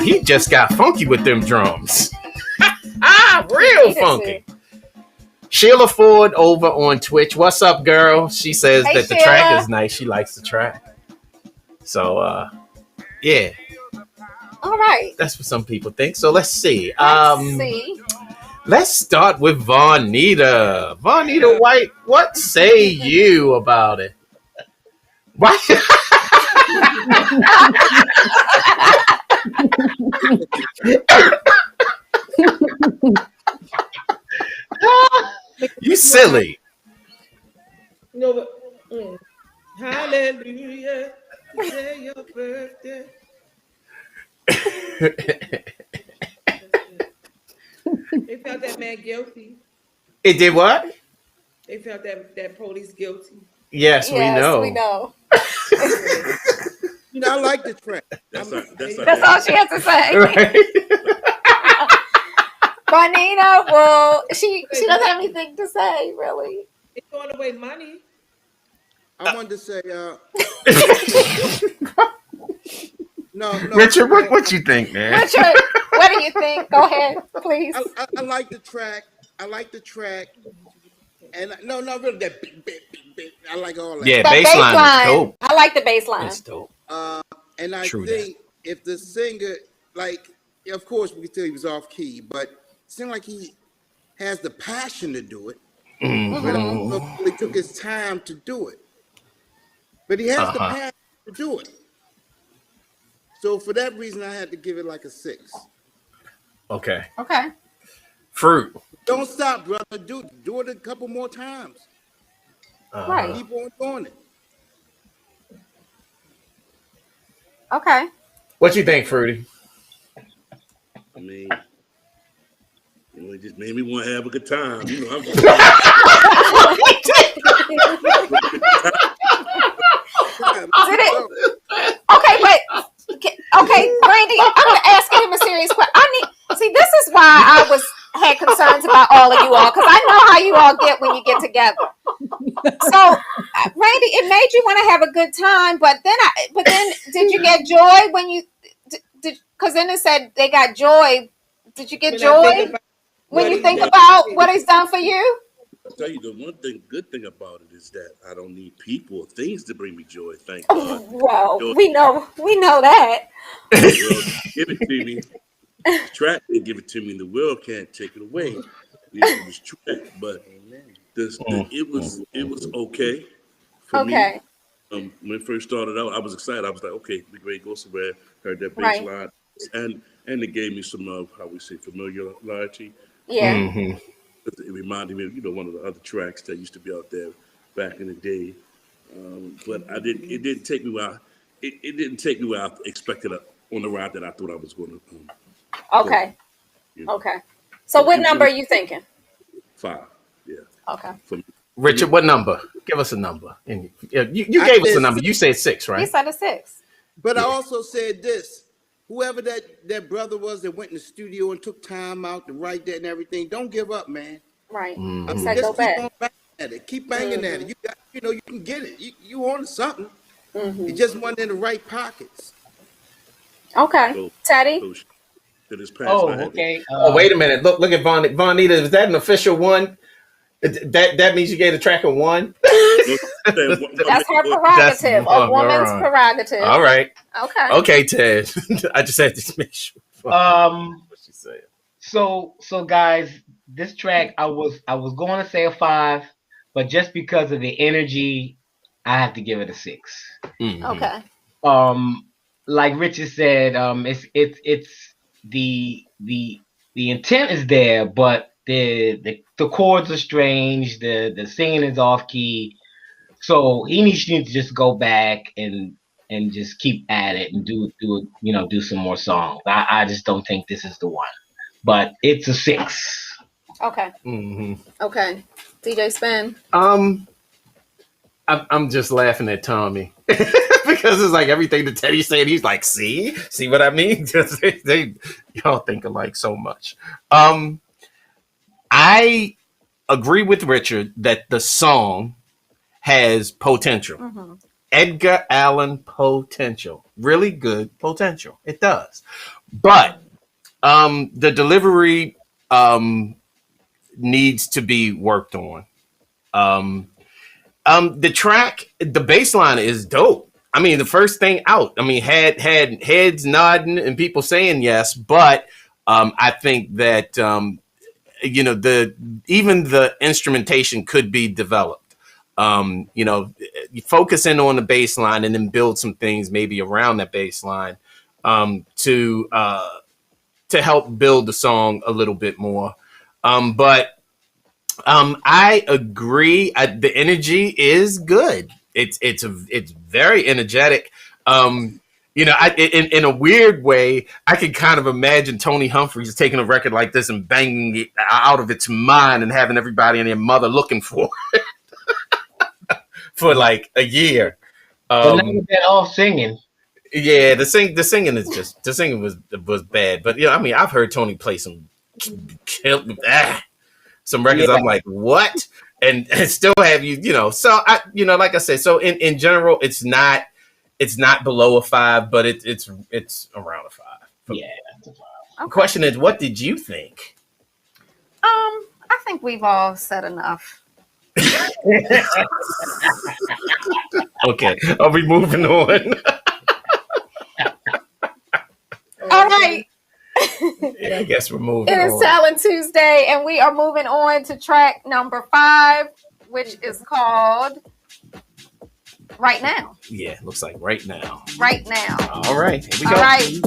He just got funky with them drums. Real funky. Sheila Ford over on Twitch. What's up, girl? She says Hey, that the Sheila. track is nice. She likes the track. So, yeah, All right. that's what some people think. So let's see. Let's see. Let's start with Vonita. Vonita White, what say you about it? Why? You silly. No, but hallelujah. Today your birthday. They found that man guilty. It did what? They found that police guilty. Yes, we know. We know. You know, I like the track. That's all she has to say. Right? Bonita, well, she doesn't have anything to say, really. They throwing away money. I wanted to say, no. Richard, what you think, man? Richard, what do you think? Go ahead, please. I like the track. And no, really that big. I like all that. Yeah, The bass line is dope. I like the bass line. It's dope. And I True think if the singer, like, of course, we can tell he was off key, but it seemed like he has the passion to do it. Mm-hmm. But I don't know if he took his time to do it. But he has the passion to do it. So for that reason, I had to give it like a 6. Okay. Okay. Fruit. Don't stop, brother. Do it a couple more times. Right. Keep on doing it. Okay. What you think, Fruity? I mean, it just made me want to have a good time. You know, I'm just Did it? Okay, but okay, Brandy, I'm gonna ask him a serious question. This is why I had concerns about all of you all, because I know how you all get when you get together. So, Randy, it made you want to have a good time, but then did you get joy when you did? Because then it said they got joy. Did you get joy when you think about what he's done for you? I'll tell you the good thing about it is that I don't need people or things to bring me joy. Thank God. Well, Joy. we know that. The world give it to me. The track didn't give it to me. The world can't take it away. It was track, but it was okay. For Okay. me, when it first started out, I was excited. I was like, okay, we great, go somewhere. Heard that bass line, and it gave me some how we say familiarity. Yeah. Mm-hmm. It reminded me of one of the other tracks that used to be out there back in the day. But it didn't take me where it didn't take me where I expected on the route that I thought I was going to. Okay. Okay. So what number are you thinking? 5. Yeah. Okay. Richard, what number? Give us a number. And you gave us a number. You said 6, right? He said a 6. But I also said this. Whoever that brother was that went in the studio and took time out to write that and everything, don't give up, man. Right. I He mean, said just go back. keep on banging at it. Keep banging at it. You got, you can get it. You on something. You just wasn't in the right pockets. Okay. Teddy? Okay. Oh, wait a minute. Look at Vonita. Is that an official 1? That means you gave the track a 1? That's her prerogative. A woman's prerogative. All right. Okay. Okay, Ted. I just had to make sure. What she said. So guys, this track I was going to say a 5, but just because of the energy, I have to give it a 6. Mm-hmm. Okay. Like Richard said, it's the intent is there, but the chords are strange. The singing is off key, so he needs to just go back and just keep at it and do some more songs. I just don't think this is the one, but it's a 6. Okay. Mm-hmm. Okay. DJ Spen. I'm just laughing at Tommy because it's like everything that Teddy said. He's like, see what I mean? they y'all think alike so much. I agree with Richard that the song has potential. Mm-hmm. Edgar Allan potential, really good potential. It does, but the delivery needs to be worked on. The track, the bass line is dope. I mean, the first thing out, I mean, had heads nodding and people saying yes, but I think that even the instrumentation could be developed. Focus in on the bass line and then build some things maybe around that bass line to help build the song a little bit more. But I agree. The energy is good. It's very energetic. In a weird way, I can kind of imagine Tony Humphries taking a record like this and banging it out of its mind and having everybody and their mother looking for it for like a year. But not that all singing. Yeah, the singing is just the singing was bad. But I mean, I've heard Tony play some records. Yeah. I'm like, what? And still have So I, like I said, so in general, it's not below a 5, but it's around a 5. Yeah. Okay. The question is, what did you think? I think we've all said enough. Okay, are we moving on? All right. Yeah, I guess we're moving on. It is Talent Tuesday, and we are moving on to track number 5, which is called Right Now. Yeah, looks like Right Now. Right Now. All right, here we go. All right.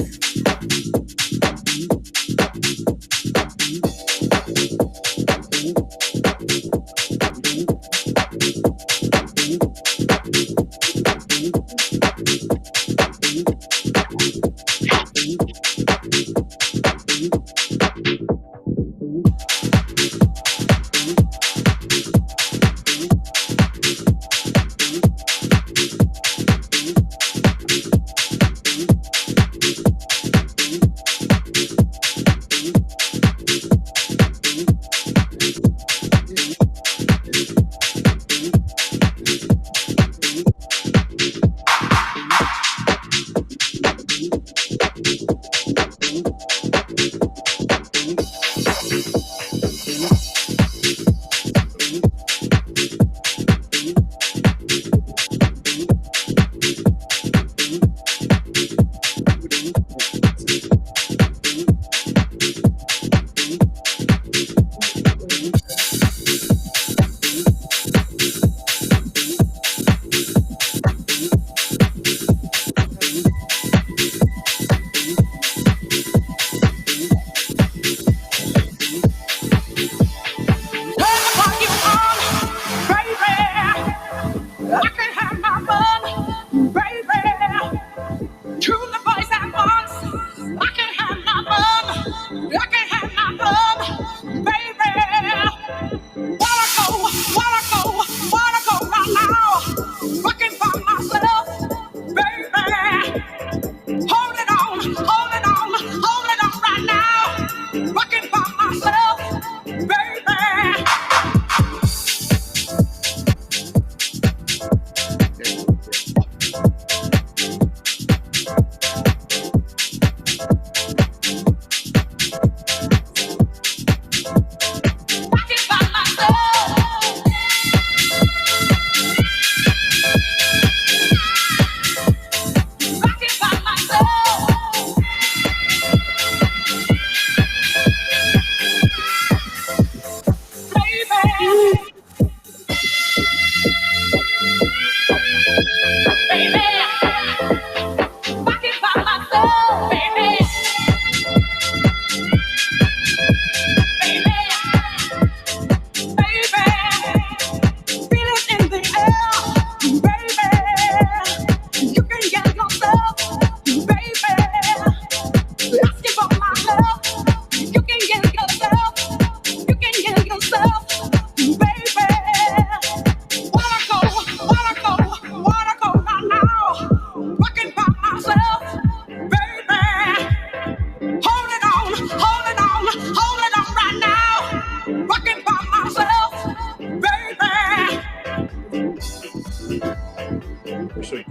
show you.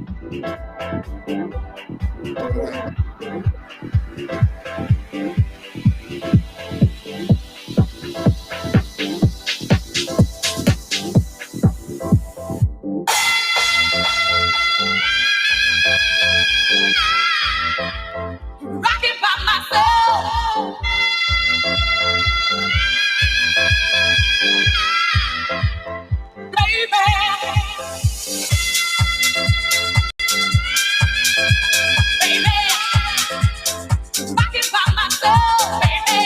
Rocking by myself. Baby. Baby. Rocking by myself. Baby.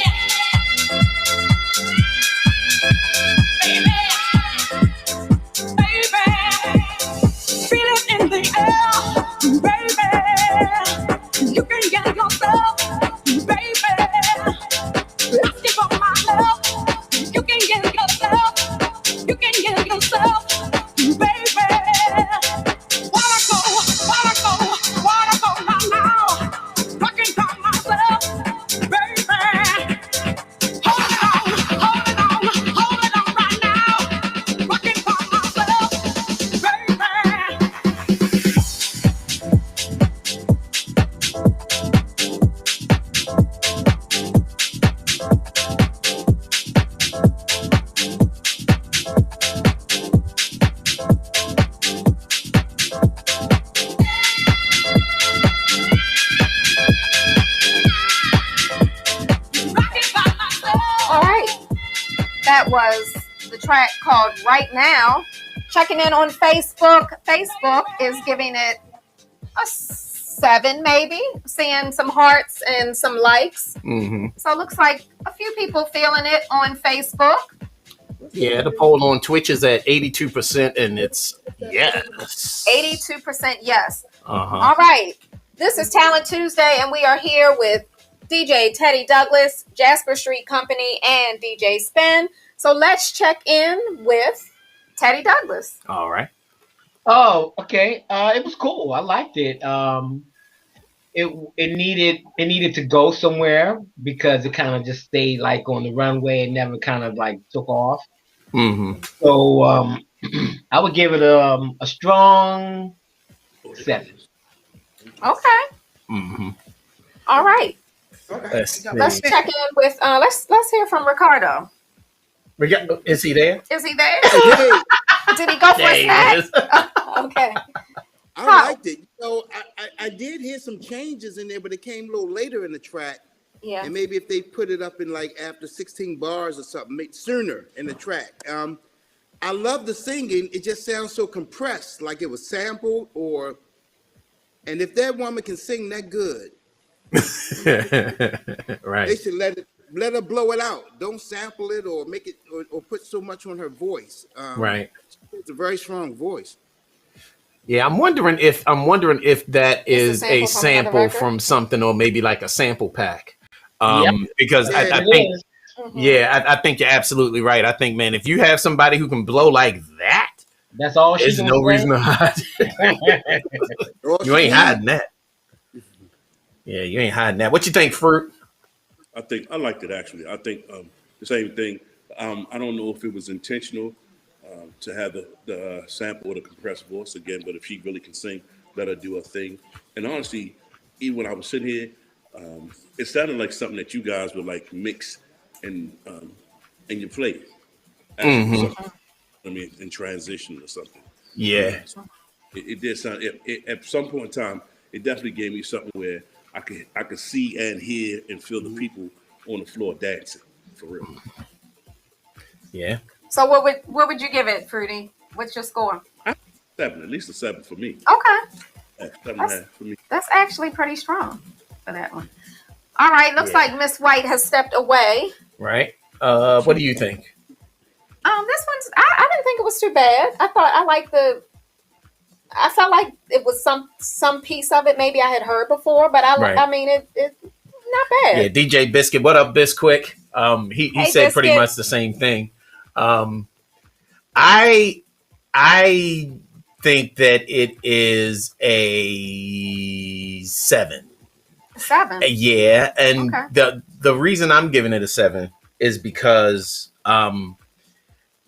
Baby. Baby. Feel it in the air. Baby. You can get yourself. Baby. Asking for my help. You can get yourself. You can get yourself, baby. Wanna go right now. Rocking by myself, baby. Hold it on right now. Rocking by myself, baby. All right, that was the track called Right Now. Checking in on Facebook. Facebook is giving it a 7, maybe. Seeing some hearts and some likes. So it looks like a few people feeling it on Facebook. Yeah, the poll on Twitch is at 82%, and it's yes. 82% yes. Uh-huh. All right. This is Talent Tuesday, and we are here with DJ Teddy Douglas, Jasper Street Company, and DJ Spen. So let's check in with Teddy Douglas. All right. Oh, okay. It was cool. I liked it. It needed to go somewhere because it kind of just stayed like on the runway and never kind of like took off. So I would give it a strong 7. Okay. All right. Let's check in with let's hear from Ricardo. Is he there? Is he there? Hey, Did he go for a snack? Okay. I liked it. I did hear some changes in there, but it came a little later in the track. Yeah. And maybe if they put it up in like after 16 bars or something, sooner in the track. I love the singing. It just sounds so compressed, like it was sampled and if that woman can sing that good, Right. they should let her blow it out. Don't sample it or make it or put so much on her voice. Right. It's a very strong voice. Yeah, I'm wondering if that is a sample from another sample record? from something, or maybe like a sample pack. Yep. Because Yeah, I it think is. I think you're absolutely right. I think, man, if you have somebody who can blow like that, That's all she's there's no reason to hide. You ain't hiding that. Yeah, you ain't hiding that. What you think, Fruit? I liked it actually. I think the same thing. I don't know if it was intentional to have the sample or the compressed voice again, but if she really can sing, let her do her thing. And honestly, even when I was sitting here, it sounded like something that you guys would like mix and you play. I mean, in transition or something. Yeah. It did sound. At some point in time, it definitely gave me something where I could see and hear and feel the people on the floor dancing for real. Yeah. So what would you give it, Fruity? What's your score? 7, at least a 7 for me. Okay. Yeah, 7.5 for me. That's actually pretty strong for that one. All right. Looks like Miss White has stepped away. Right. What do you think? This one's I didn't think it was too bad. I felt like it was some piece of it maybe I had heard before, but I mean it's not bad. Yeah, DJ Biscuit. What up, Bisquick? He Hey, said pretty Biscuit. much the same thing. I think that it is a 7. 7. Yeah, and Okay. the reason I'm giving it a 7 is because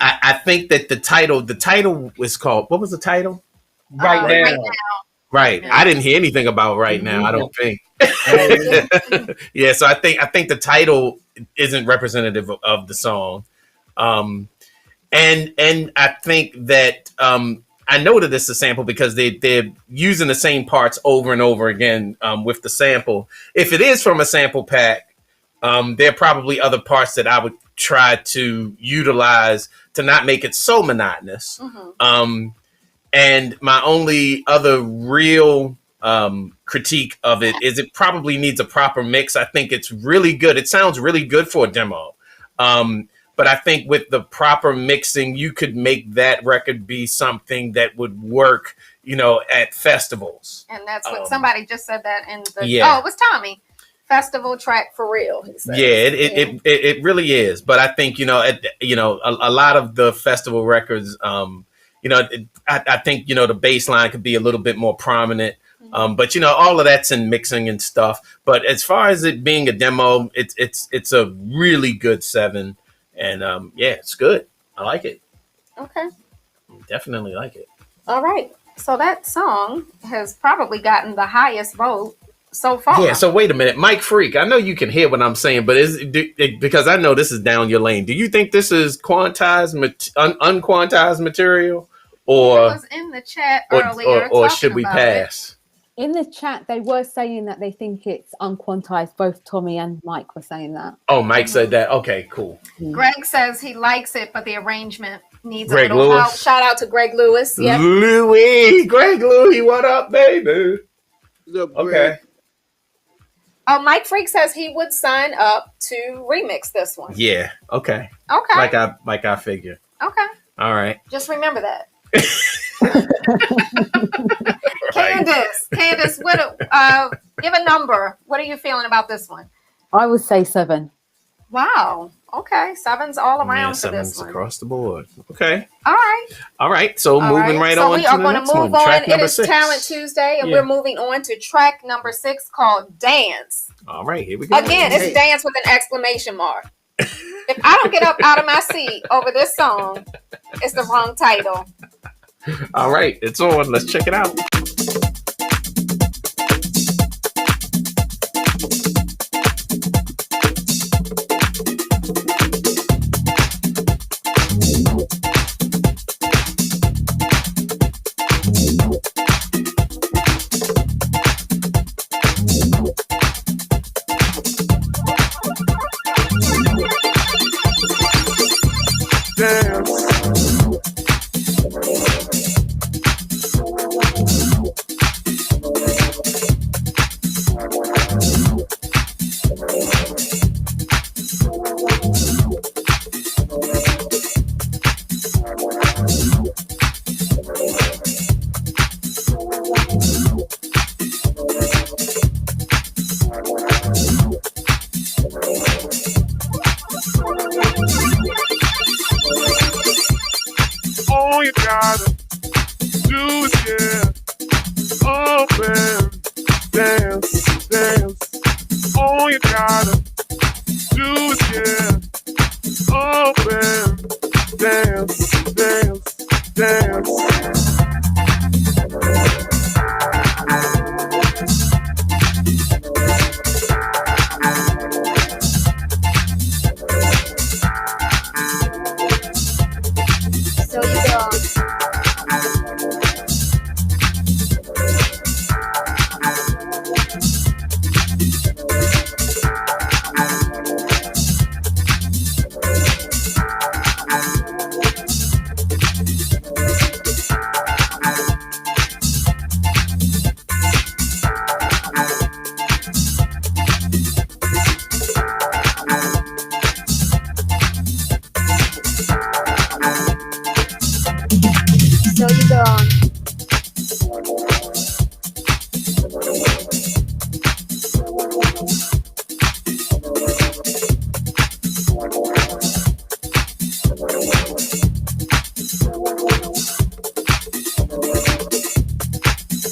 I think that the title was called, what was the title? Right now. Right. I didn't hear anything about right now. I don't think. Yeah. So I think the title isn't representative of the song. And I think that I know that this is a sample because they're using the same parts over and over again with the sample. If it is from a sample pack, there are probably other parts that I would try to utilize to not make it so monotonous. And my only other real critique of it is it probably needs a proper mix. I think it's really good. It sounds really good for a demo. But I think with the proper mixing, you could make that record be something that would work, at festivals. And that's what somebody just said that in the. Yeah. Oh, it was Tommy. Festival track for real. He said. Yeah, it really is. But I think a lot of the festival records, I think the bass line could be a little bit more prominent. But all of that's in mixing and stuff. But as far as it being a demo, it's a really good 7. And it's good. I like it. Okay. Definitely like it. All right. So that song has probably gotten the highest vote so far. Yeah. So wait a minute, Mike Freak. I know you can hear what I'm saying, but because I know this is down your lane. Do you think this is quantized, unquantized material, or it was in the chat earlier, or should we pass? In the chat, they were saying that they think it's unquantized. Both Tommy and Mike were saying that. Oh, Mike said that. Okay, cool. Greg says he likes it, but the arrangement needs Greg a little Lewis. help. Shout out to Greg Lewis. Yep. Greg Louis, what up, baby? What's up, Okay. Greg? Oh, Mike Freak says he would sign up to remix this one. Yeah. Okay. Okay. Like I figured. Okay. All right. Just remember that. Candace, what? Give a number. What are you feeling about this one? I would say 7. Wow. Okay, 7's all around for 7's this one. across the board. Okay. All right. So moving right on. So we are going to move on. Track It number is 6. Talent Tuesday, and we're moving on to track number 6 called Dance. All right, here we go. Again, it's dance with an exclamation mark. If I don't get up out of my seat over this song, it's the wrong title. All right, it's on. Let's check it out. All you gotta do is get open, dance, dance. All you gotta do is get open, dance, dance, dance. So you go. So you go.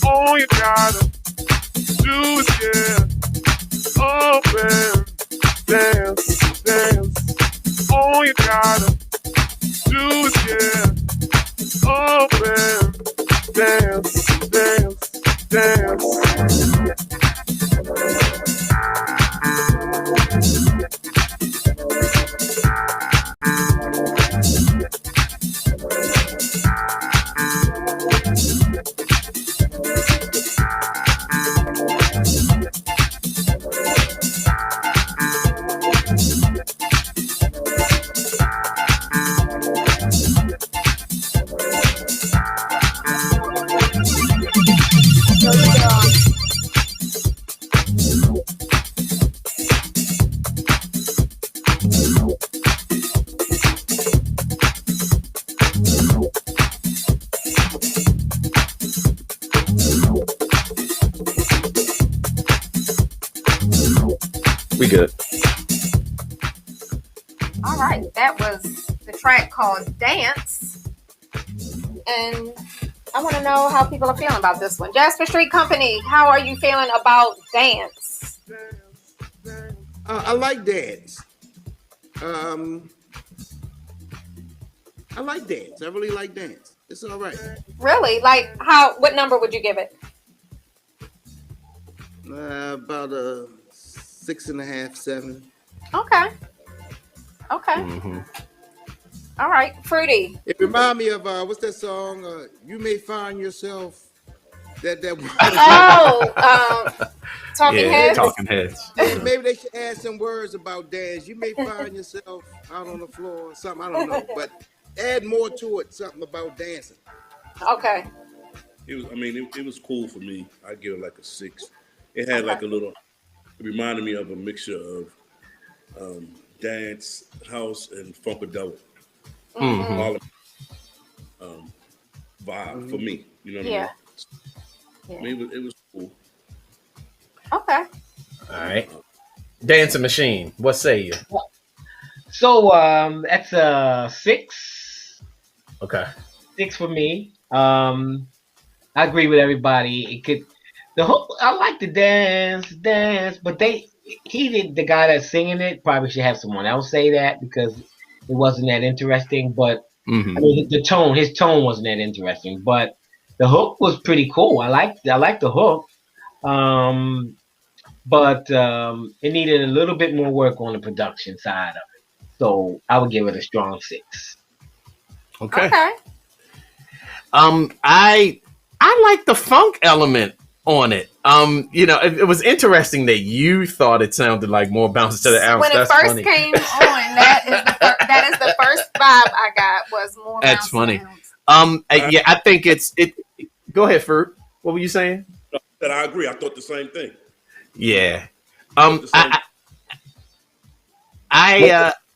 All you gotta do is get open, dance, dance. All you gotta do is get open, dance, dance, dance. We good. All right, that was the track called Dance. And I want to know how people are feeling about this one. Jasper Street Company, how are you feeling about Dance? I like dance. I like dance. I really like dance. It's all right. Really? Like what number would you give it? About a 6.5, 7. Okay. All right, Fruity. It remind me of what's that song? You may find yourself that. Talking Heads. Talking Heads. Yeah, maybe they should add some words about dance. You may find yourself out on the floor or something. I don't know, but add more to it. Something about dancing. Okay. It was cool for me. I give it like a 6. It had like a little. It reminded me of a mixture of dance, house, and funkadelic. All of vibe for me. You know what I mean? It was cool. Okay. All right. Dancing Machine. What say you? So that's a 6. Okay. 6 for me. I agree with everybody. The hook. I like the dance, but the guy that's singing it probably should have someone else say that because it wasn't that interesting. But his tone wasn't that interesting. But the hook was pretty cool. I like the hook. But it needed a little bit more work on the production side of it. So I would give it a strong 6. Okay. I like the funk element on it. It was interesting that you thought it sounded like More Bounce to the Ounce. When it first came on, that is the first vibe I got was More Bounce. That's funny. I think it. Go ahead, Fruit. What were you saying? That I agree. I thought the same thing. Yeah.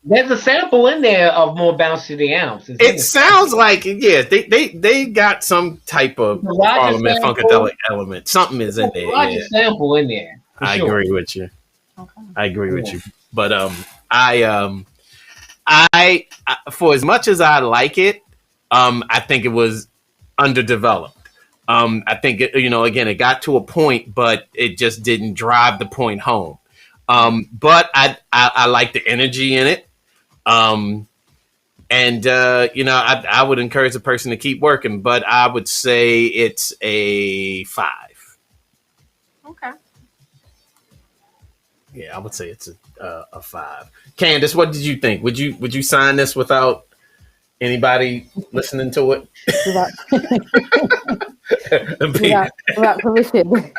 There's a sample in there of More Bounce to the Ounce. It sounds like they got some type of Parliament funkadelic element. Something is in there. There's a sample in there. I agree with you. Okay. I agree with you. But I for as much as I like it, I think it was underdeveloped. I think it got to a point, but it just didn't drive the point home. But I like the energy in it. I would encourage a person to keep working, but I would say it's a 5. Okay. Yeah, I would say it's a 5. Candace, what did you think? Would you sign this without anybody listening to it? without permission.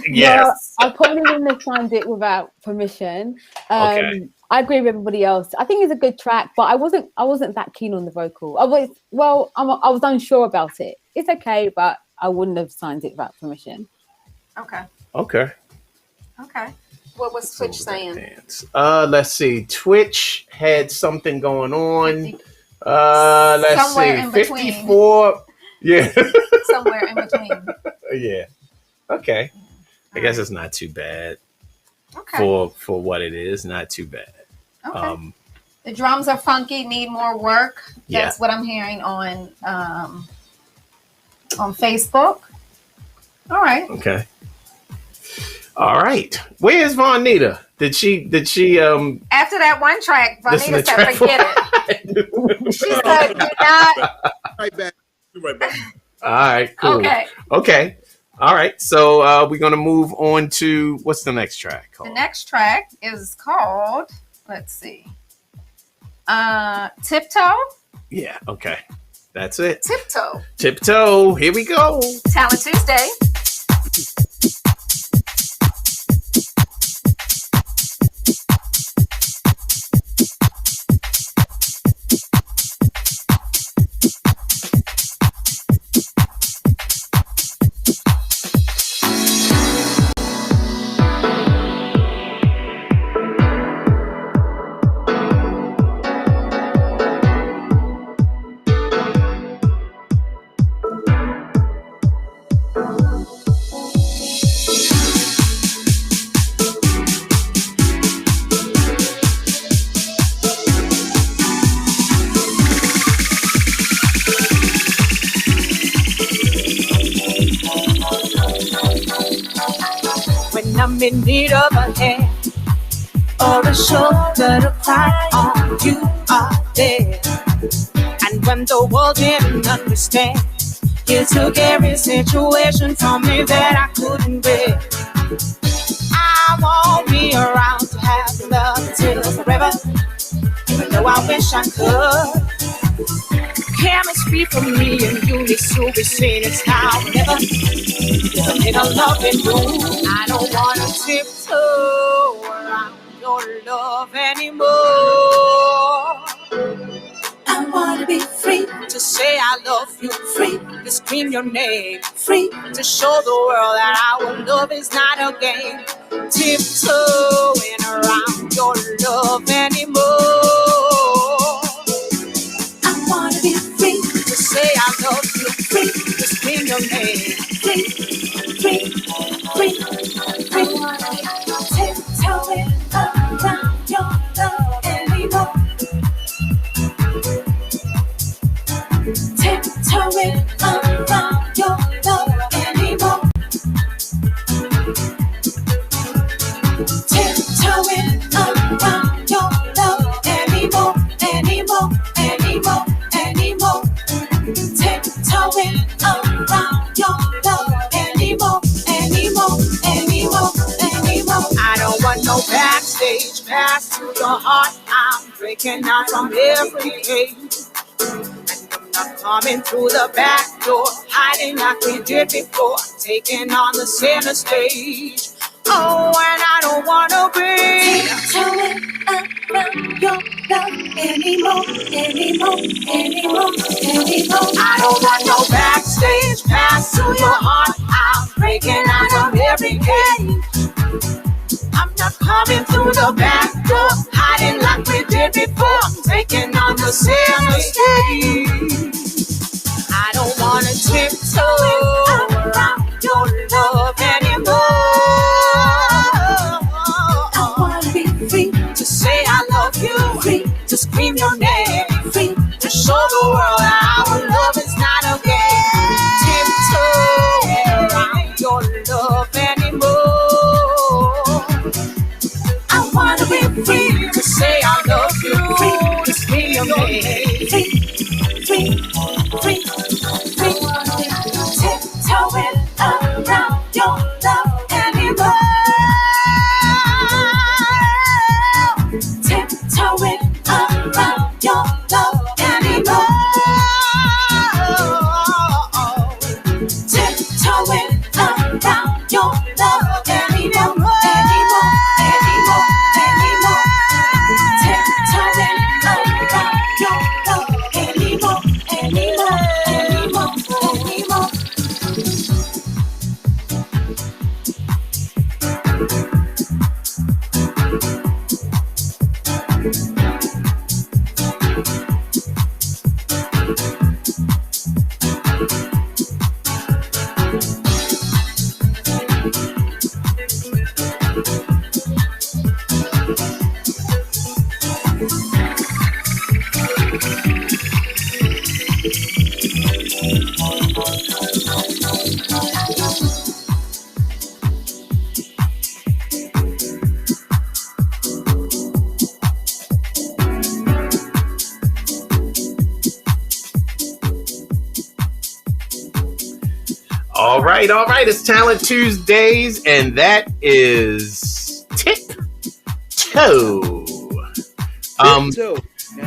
Yes. I probably wouldn't have signed it without permission. Okay. I agree with everybody else. I think it's a good track, but I wasn't that keen on the vocal. I was unsure about it. It's okay, but I wouldn't have signed it without permission. Okay. What was Twitch saying? Let's see. Twitch had something going on. Let's see. 54. Yeah. Somewhere in between. Yeah. Okay. I guess it's not too bad. Okay. For what it is, not too bad. Okay. The drums are funky, need more work. That's what I'm hearing on Facebook. All right. Okay. All right. Where's Vonita? Did she after that one track, Vonita said forget it. She said do not Right back. All right, cool. Okay. All right. So we're gonna move on to what's the next track called? The next track is called, let's see. Tiptoe. Yeah, okay. That's it. Tiptoe. Tiptoe. Here we go. Talent Tuesday. I'm in need of a hand or a shoulder to cry on. You are there. And when the world didn't understand, you took every situation from me that I couldn't bear. I won't be around to have your love until forever, even though I wish I could. Chemistry for me and you needs to be seen. It's now or never. There's a little love in you. I don't want to tiptoe around your love anymore. I want to be free to say I love you, free to scream your name, free to show the world that our love is not a game. Tiptoeing around your love anymore. I want to be free to say I love you, free to scream your name, free, free, free, free. Tiptoeing around your love anymore. Tiptoeing around your love anymore. Tiptoeing around your love anymore, anymore, anymore, anymore. Tiptoeing around your love anymore, anymore, anymore, anymore. I don't want no backstage pass to your heart. I'm breaking out from every cage. I'm coming through the back door, hiding like we did before, taking on the center stage. Oh, and I don't wanna be tiptoeing around your love anymore, anymore, anymore, anymore. I don't want no backstage pass to your heart. I'm breaking out of every cage. I'm not coming through the back door, hiding like we did before, taking on the center stage. I don't wanna tiptoe around your love anymore. I wanna be free to say I love you, free to scream your name, free to show the world that our love is not a game. Tiptoe All right. It's Talent Tuesdays, and that is Tiptoe.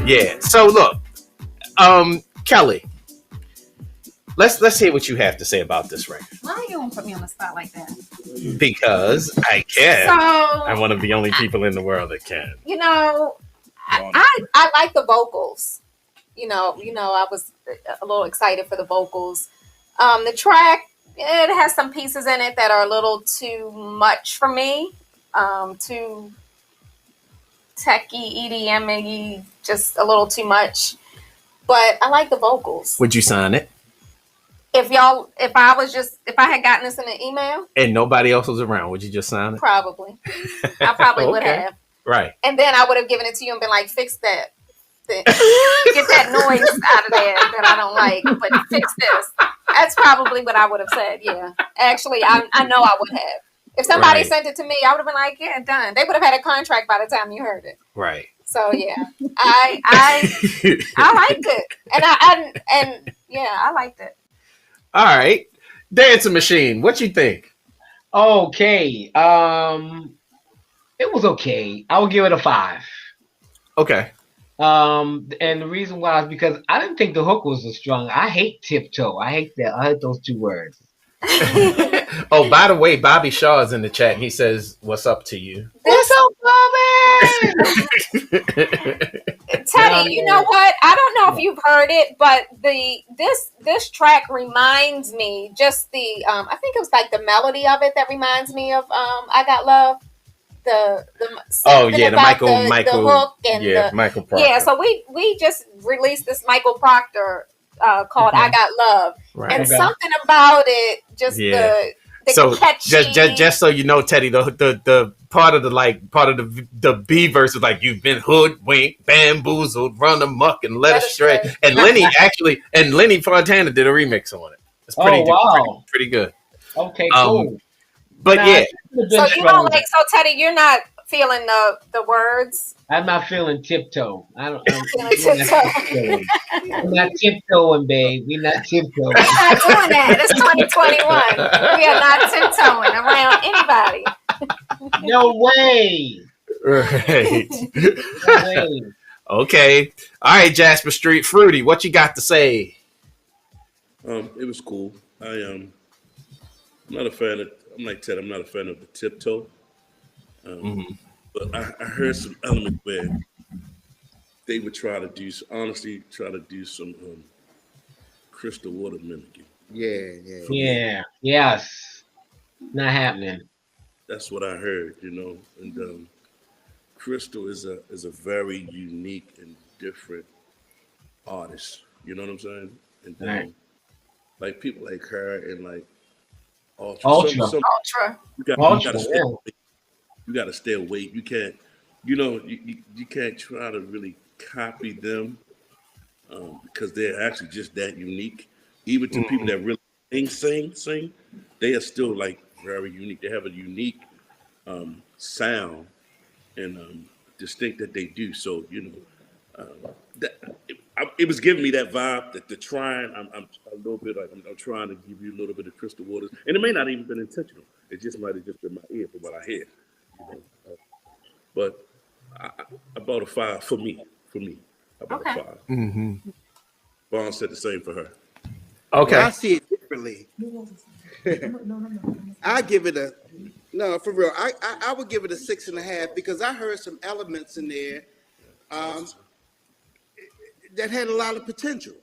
Yeah. So look, Kelly, let's hear what you have to say about this record. Why are you gonna put me on the spot like that? Because I can. So I'm one of the only people in the world that can. You know, I like the vocals. You know, I was a little excited for the vocals. The track, it has some pieces in it that are a little too much for me. Too techie, EDM-y, just a little too much. But I like the vocals. Would you sign it? If I had gotten this in an email and nobody else was around, would you just sign it? Probably. I probably would have. Right. And then I would have given it to you and been like, fix that. Get that noise out of there that I don't like, but fix this. That's probably what I would have said. Yeah. Actually, I know I would have. If somebody sent it to me, I would have been like, yeah, done. They would have had a contract by the time you heard it. Right. So yeah. I liked it. And I liked it. All right. Dancing Machine, what you think? Okay. It was okay. I would give it a 5. Okay. And the reason why is because I didn't think the hook was as strong. I hate Tiptoe. I hate that. I hate those 2 words. Oh, by the way, Bobby Shaw is in the chat. He says, "What's up to you?" What's up, Bobby? Teddy, you know what? I don't know if you've heard it, but this track reminds me just the I think it was like the melody of it that reminds me of I Got Love. The Michael hook and Michael Proctor. Yeah, so we just released this Michael Proctor called I Got Love. Right. And something about it, just the so catchy. just so you know, Teddy, the part of the B verse is like, you've been hoodwinked, bamboozled, run amok and led astray. And Lenny Fontana did a remix on it. It's pretty good. Okay, cool. But yeah. So you don't like, so Teddy, you're not feeling the words? I'm not feeling Tiptoe. I'm not tiptoeing, babe. We're not tiptoeing. We're not doing that. It's 2021. We are not tiptoeing around anybody. No way. Right. No way. Okay. All right, Jasper Street Fruity, what you got to say? It was cool. I'm not a fan of. I'm like Ted. I'm not a fan of the Tiptoe. But I heard some elements where they would try to do some crystal water mimicking. Yeah. Yes. Not happening. That's what I heard, And Crystal is a very unique and different artist. You know what I'm saying? And like people like her and like Ultra. You got to stay awake. You can't, you can't try to really copy them because they're actually just that unique. Even to people that really sing, they are still like very unique. They have a unique sound and distinct that they do. So it was giving me that vibe that the trying. I'm a little bit like I'm trying to give you a little bit of crystal waters, and it may not even been intentional. It just might have just been my ear for what I hear. But I bought a 5 for me. I bought a 5. Vaughn said the same for her. Okay. Well, I see it differently. I give it for real. I would give it a 6.5 because I heard some elements in there that had a lot of potential.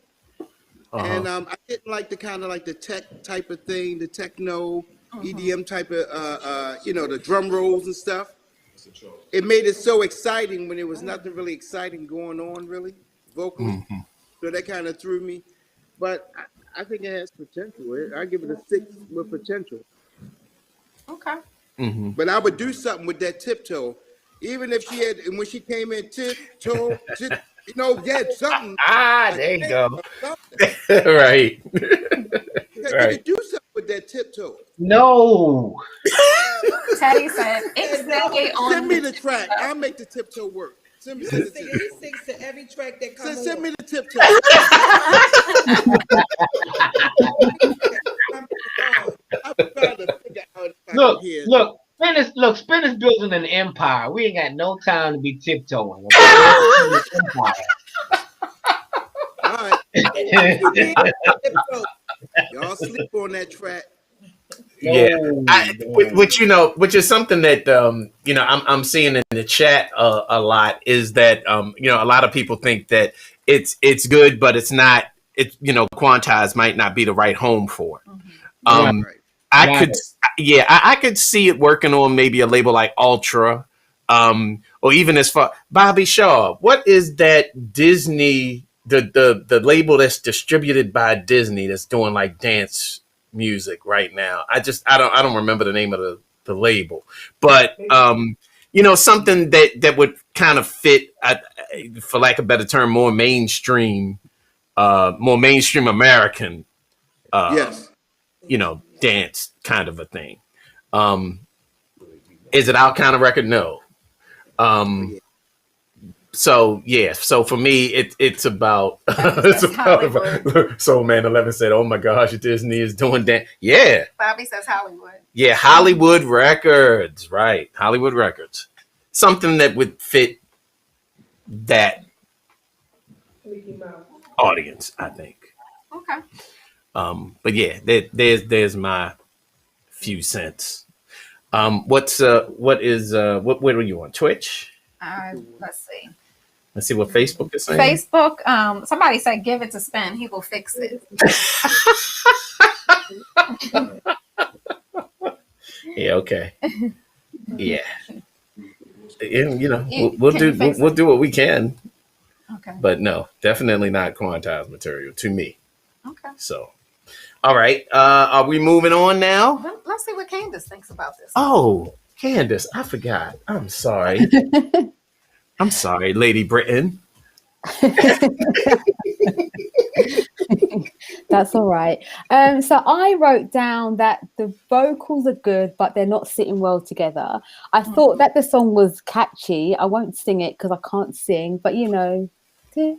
And I didn't like the kind of like the tech type of thing, the techno, EDM type of, the drum rolls and stuff. It made it so exciting when there was nothing really exciting going on, really, vocally. So that kind of threw me. But I think it has potential. I give it a 6 with potential. Okay. But I would do something with that Tiptoe. Even if she had, and when she came in, tiptoe, something. There you go. Right. You could do something with that Tiptoe. No. Teddy said, send me the track. I'll make the Tiptoe work. Send me the Tiptoe. He sings to every track that comes on. Send me the Tiptoe. Look, here. look, Spin is building an empire. We ain't got no time to be tiptoeing. Okay? Empire. All right. Y'all sleep on that track. Yeah, which is something that I'm seeing in the chat a lot is that a lot of people think that it's good, but it's not. It's Quantize might not be the right home for it. Right. I could see it working on maybe a label like Ultra, or even as far Bobby Shaw. What is that Disney the label that's distributed by Disney that's doing like dance music right now? I don't remember the name of the label, but something that would kind of fit, for lack of a better term, more mainstream American Yes. dance kind of a thing. Is it our kind of record? No. So for me it's about Soul Man 11 said, oh my gosh, Disney is doing that. Yeah. Bobby says Hollywood. Yeah, Hollywood Records, right. Hollywood Records. Something that would fit that audience, I think. Okay. But yeah, there's my few cents. What are you on? Twitch? Let's see. Let's see what Facebook is saying. Facebook, somebody said give it to Spen, he will fix it. Yeah, okay. Yeah. And, we'll do what we can. Okay. But no, definitely not quantized material to me. Okay. So, all right. Are we moving on now? Let's see what Candace thinks about this. Oh, Candace, I forgot. I'm sorry. I'm sorry, Lady Britain. That's all right. So I wrote down that the vocals are good, but they're not sitting well together. I thought that the song was catchy. I won't sing it because I can't sing, but like I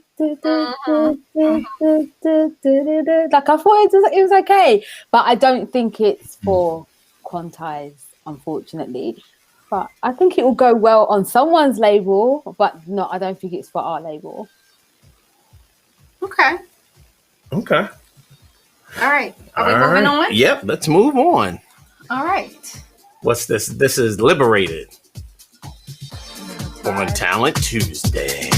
thought it was okay, but I don't think it's for Quantize, unfortunately. But I think it will go well on someone's label, but no, I don't think it's for our label. Okay. All right. Are we moving on? Yep, let's move on. All right. What's this? This is Liberated on Talent Tuesday.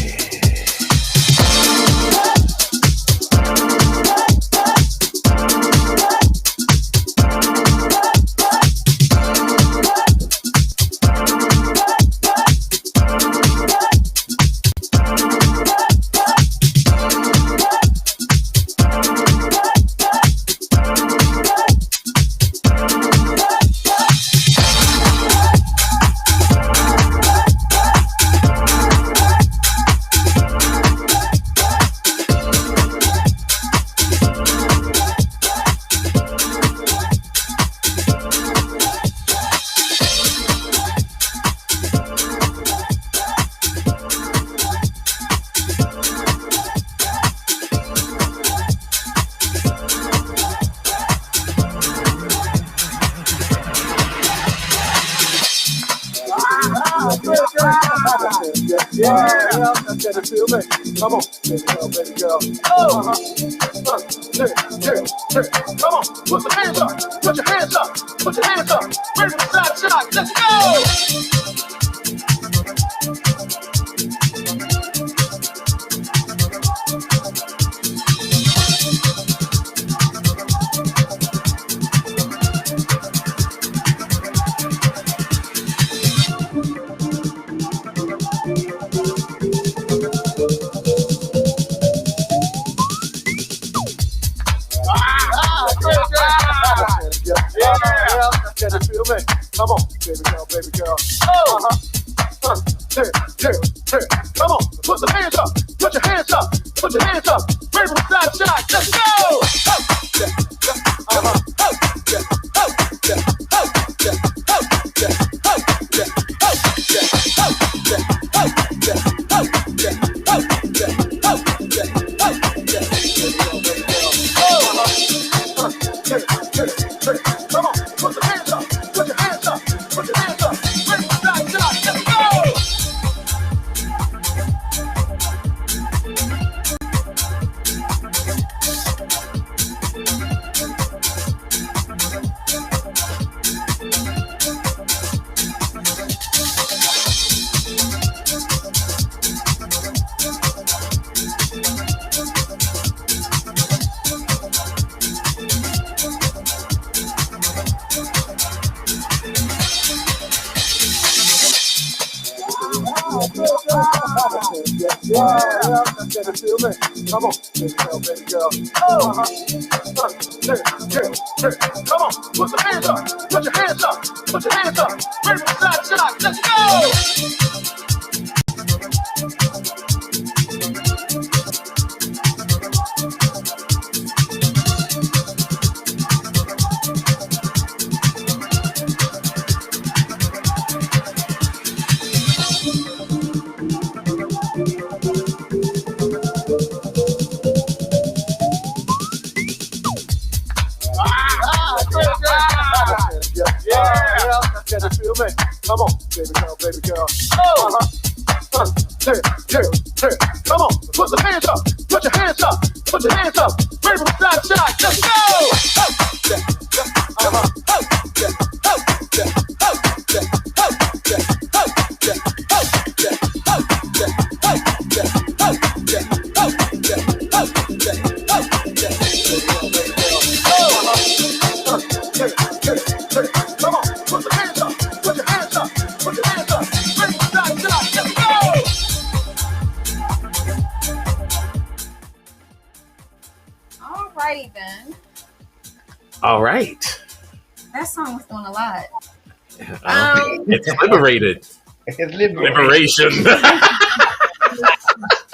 Come on, baby girl. Oh, come on, put your hands up, put your hands up, put your hands up. Ready for the side shot, let's go. Can you feel me? Come on, baby girl. Oh, come on, put your hands up, put your hands up, put your hands up. Ready for the side shot, let's go. Come on, put your hands up, put your hands Can you feel me? Come on, baby girl. Oh, come on, put your hands up, put your hands up, put your hands up. Ready for side to side, let's go! Can you feel me? Come on, baby girl. Oh, come on, put your hands up, put your hands up, put your hands up. Ready from side to side, let's go! Come on, put your hands up, put your hands up, put your hands up. Ready from side to side, let's go! Alrighty then. All right. That song was doing a lot. It's liberated. It's Liberation. It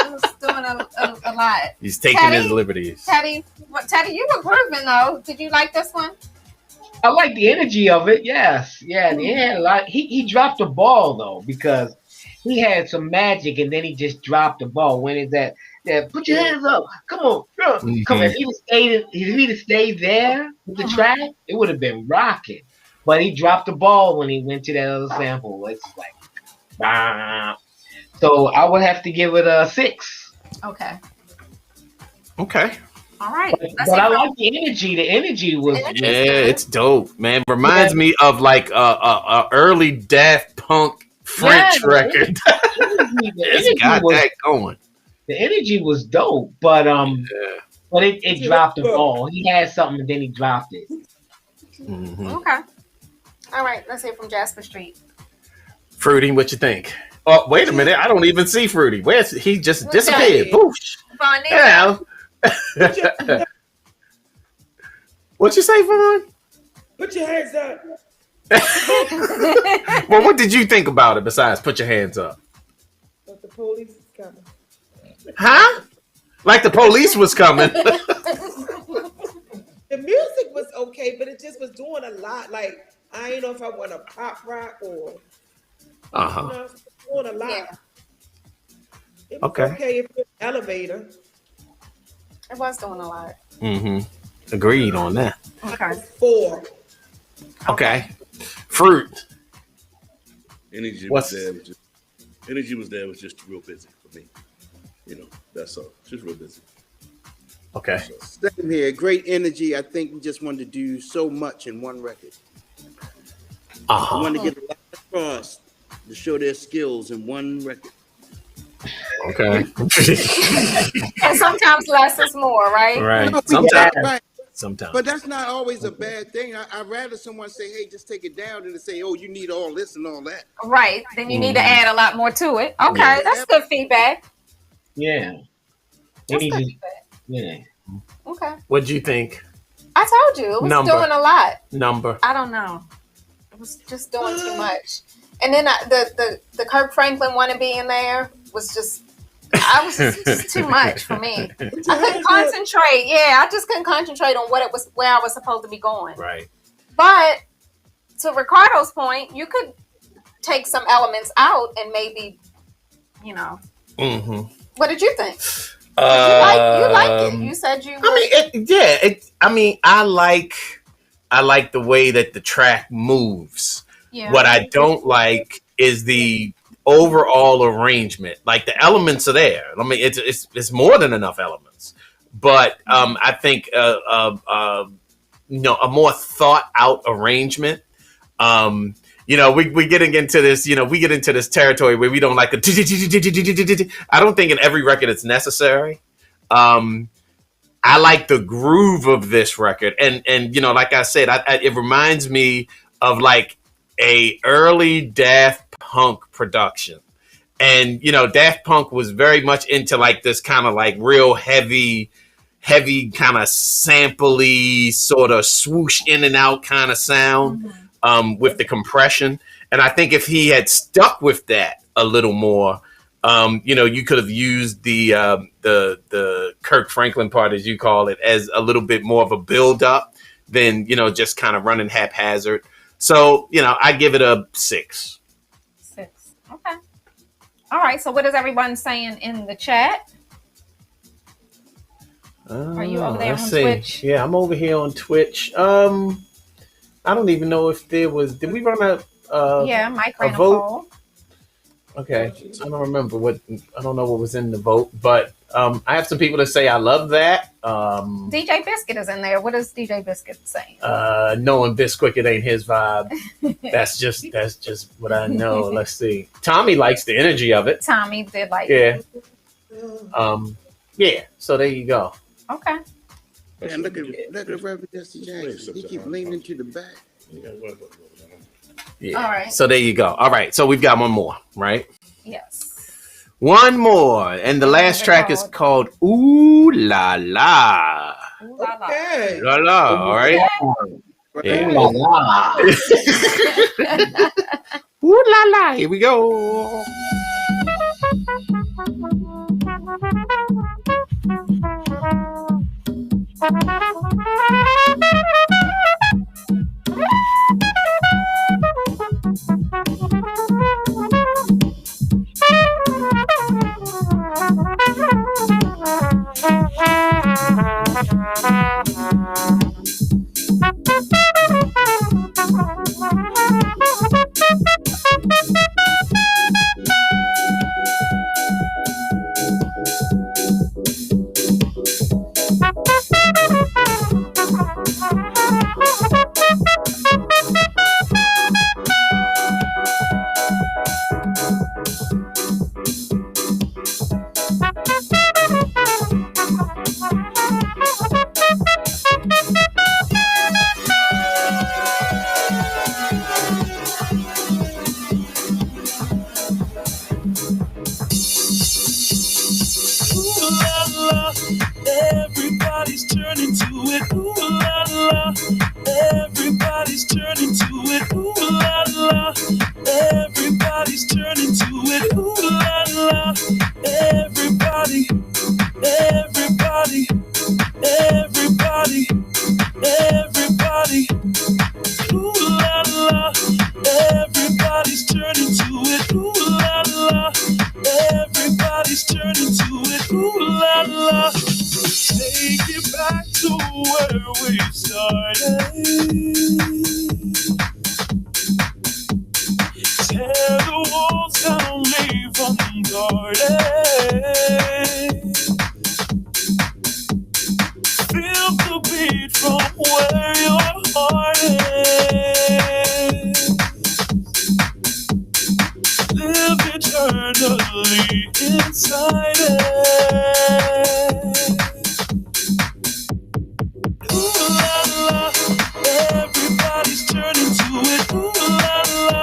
was doing a lot. He's taking Teddy, his liberties. Teddy, you were grooving though. Did you like this one? I like the energy of it. Yes, yeah. He had a lot. He dropped the ball though because he had some magic, and then he just dropped the ball. When is that? Yeah, put your hands up. Come on, girl. Come on. If he'd have stayed there with the track, it would have been rocking. But he dropped the ball when he went to that other sample. It's like, bah. So I would have to give it a 6. Okay. Okay. All right. But I like the energy. The energy was it's dope, man. Reminds me of like a early Daft Punk French record. It's got that going. The energy was dope, but it dropped the ball. He had something, and then he dropped it. Mm-hmm. Okay. All right. Let's hear from Jasper Street. Fruity, what you think? Oh, wait a minute. I don't even see Fruity. Where's he? Just disappeared. Poosh. Yeah. What you say, Vaughn? Put your hands up. Well, what did you think about it besides put your hands up? But the police is coming. Huh? Like the police was coming. The music was okay, but it just was doing a lot. Like, I don't know if I want a pop rock or you know, it's doing a lot. Yeah. It was okay if you're an elevator. It was doing a lot. Mm-hmm. Agreed on that. Okay. 4. Okay. Fruit. Energy was there. Energy was there. It was just real busy for me. You know, that's all. Just real busy. Okay. Same here. Great energy. I think we just wanted to do so much in one record. I want to get a lot across to show their skills in one record. Okay. And sometimes less is more, right? Right. No, Sometimes. right. Sometimes. But that's not always a bad thing. I'd rather someone say, hey, just take it down than to say, oh, you need all this and all that. Right. Then you need to add a lot more to it. Okay. That's good feedback. Yeah. That's good feedback. Yeah. Okay. What'd you think? I told you. It was doing a lot. Number. I don't know. It was just doing too much. And then the Kirk Franklin wannabe in there was just, just too much for me. I couldn't concentrate. Yeah, I just couldn't concentrate on where I was supposed to be going. Right. But to Ricardo's point, you could take some elements out and maybe, you know. Mm-hmm. What did you think? You liked it. You said you. I like the way that the track moves. Yeah. What I don't like is the overall arrangement. Like the elements are there. I mean, it's more than enough elements. But I think a more thought out arrangement. We're getting into this. We get into this territory where we don't like the. I don't think in every record it's necessary. I like the groove of this record, and like I said, it reminds me of like a early Daft Punk production, And, you know, Daft Punk was very much into like this kind of like real heavy kind of sampley sort of swoosh in and out kind of sound with the compression. And I think if he had stuck with that a little more, you know, you could have used the Kirk Franklin part, as you call it, as a little bit more of a build up than, you know, just kind of running haphazard. So, you know, I give it a 6. 6. Okay. All right. So what is everyone saying in the chat? Are you over there on Twitch? Yeah, I'm over here on Twitch. I don't even know if there was. Did we run a Mike ran a vote? poll. Okay, I don't remember what. I don't know what was in the vote, but I have some people that say I love that. DJ Biscuit is in there. What is DJ Biscuit saying? Knowing Bisquick, it ain't his vibe. That's just what I know. Let's see. Tommy likes the energy of it. Tommy did like it. Yeah. So there you go. Okay. And look at Reverend Jesse Jackson. He keep leaning to the back. Yeah. All right. So there you go. All right. So we've got one more, right? Yes. One more. And the last track is called Ooh La La. Ooh La La. Okay. La La. All right. Yeah. Ooh la la. Ooh La La. Here we go. Everybody's turning to it. Ooh la la. Everybody's turning to it. Ooh la la. Everybody's turning to it. Ooh la la. Everybody. Everybody. Everybody. Everybody. Ooh la la. Everybody's turning to it. Ooh la la. Everybody's turning to it. Ooh la la. Take it back to where we started. Tear the walls down, leave unguarded. Feel the beat from where your heart is. Live eternally inside it. Ooh la la, everybody's turning to it. Ooh la la,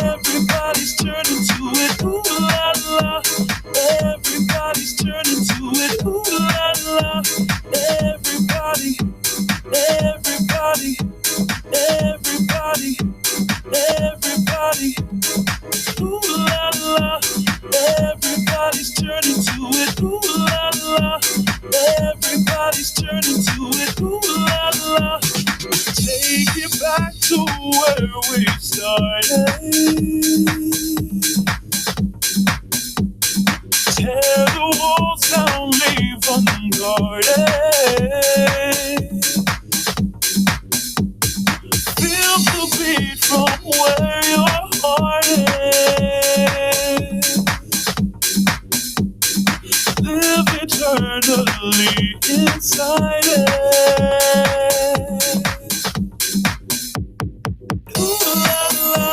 everybody's turning to it. Ooh la la, everybody's turning to it. Ooh la la, everybody, everybody, everybody, everybody. Ooh la la, everybody's turning to it. Ooh la la, everybody's turning to it. Ooh la la, take it back to where we started. Tear the walls down, leave unguarded. Feel the beat from where your heart is. Live eternally inside it. Ooh la la,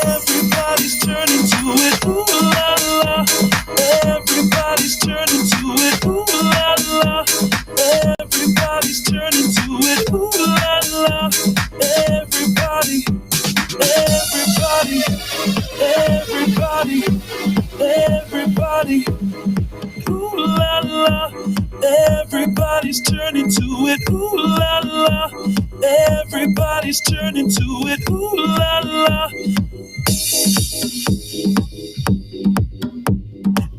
everybody's turning to it. Ooh la la, everybody's turning to it. Ooh la la, everybody's turning to it. Ooh la la, everybody, everybody, everybody, Everybody, ooh la la. Everybody's turning to it, ooh la la. Everybody's turning to it, ooh la la.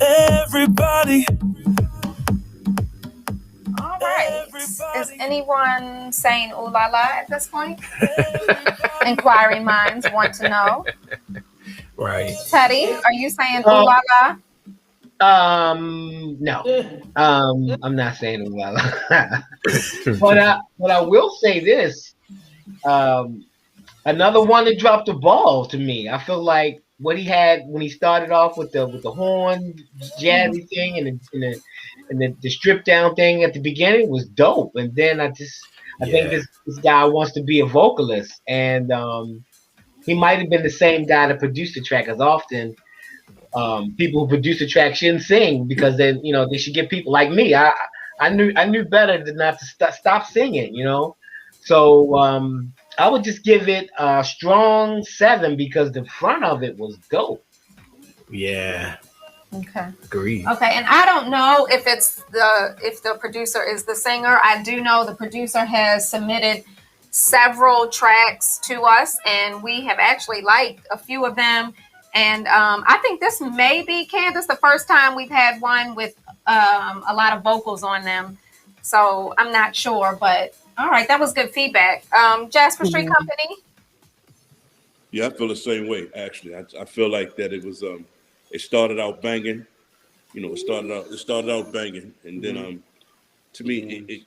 Everybody. All right. Is anyone saying ooh la la at this point? Inquiring minds want to know. Right. Teddy, are you saying ooh la la? No. I'm not saying ooh la la. But I will say this. Another one that dropped the ball to me. I feel like what he had when he started off with the horn jazzy thing and the strip down thing at the beginning was dope. And then I think this guy wants to be a vocalist, and he might have been the same guy that produced the track. As often people who produce the track shouldn't sing because then they should get people like me. I knew better than not to stop singing. So I would just give it a strong 7 because the front of it was dope. Yeah. Okay. Agreed. Okay, and I don't know if the producer is the singer. I do know the producer has submitted several tracks to us, and we have actually liked a few of them. And I think this may be, Candace, the first time we've had one with a lot of vocals on them. So I'm not sure, but all right, that was good feedback. Jasper Street Company. Yeah, I feel the same way. Actually, I feel like that it was. It started out banging. It started out banging, and then to me,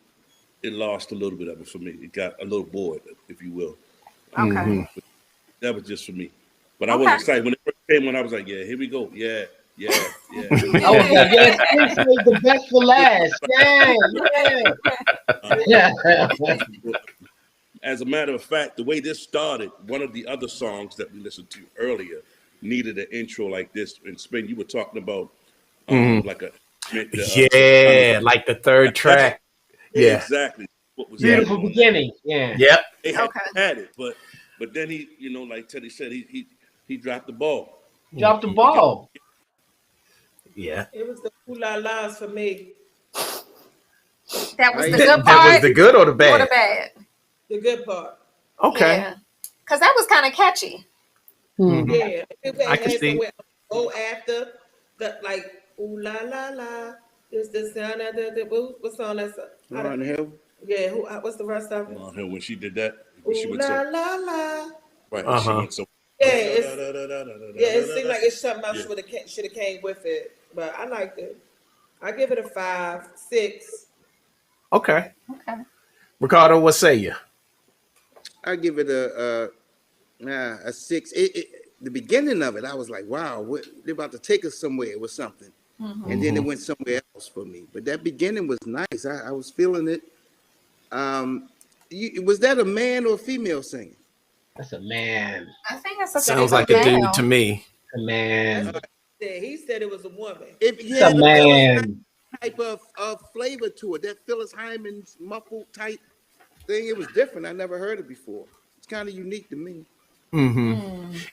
it lost a little bit of it for me. It got a little bored, if you will. Okay. That was just for me. But I was excited when it first came on. I was like, yeah, here we go. Yeah. I was like, yes, this is the best for last. Yeah. As a matter of fact, the way this started, one of the other songs that we listened to earlier needed an intro like this. And Spen, you were talking about like a like the third track. Yeah, exactly. What was beautiful beginning? Yeah. Yep. They had it, but then he, like Teddy said, he dropped the ball. Dropped the ball. Yeah. It was the ooh la las for me. That was the good part. That was the good or the bad? Or the bad? The good part. Okay. Because that was kind of catchy. Yeah. It I can see. Go after the ooh la la la. Is the sound of the what song that's Lauren Hill. Yeah. What's the rest of it? Lauren Hill, when she did that, Ooh la la la. Right. She went so. Yeah, it seemed like it's something else should have came with it, but I liked it. I give it a 5, 6. Okay. Ricardo, what say you? I give it a 6. The beginning of it, I was like, wow, they're about to take us somewhere with something. And then it went somewhere else for me. But that beginning was nice. I was feeling it. Was that a man or a female singing? That's a man. I think that's sounds like a dude to me. A man. He said it was a woman. It's a man. Type of flavor to it. That Phyllis Hyman's muffled type thing. It was different. I never heard it before. It's kind of unique to me.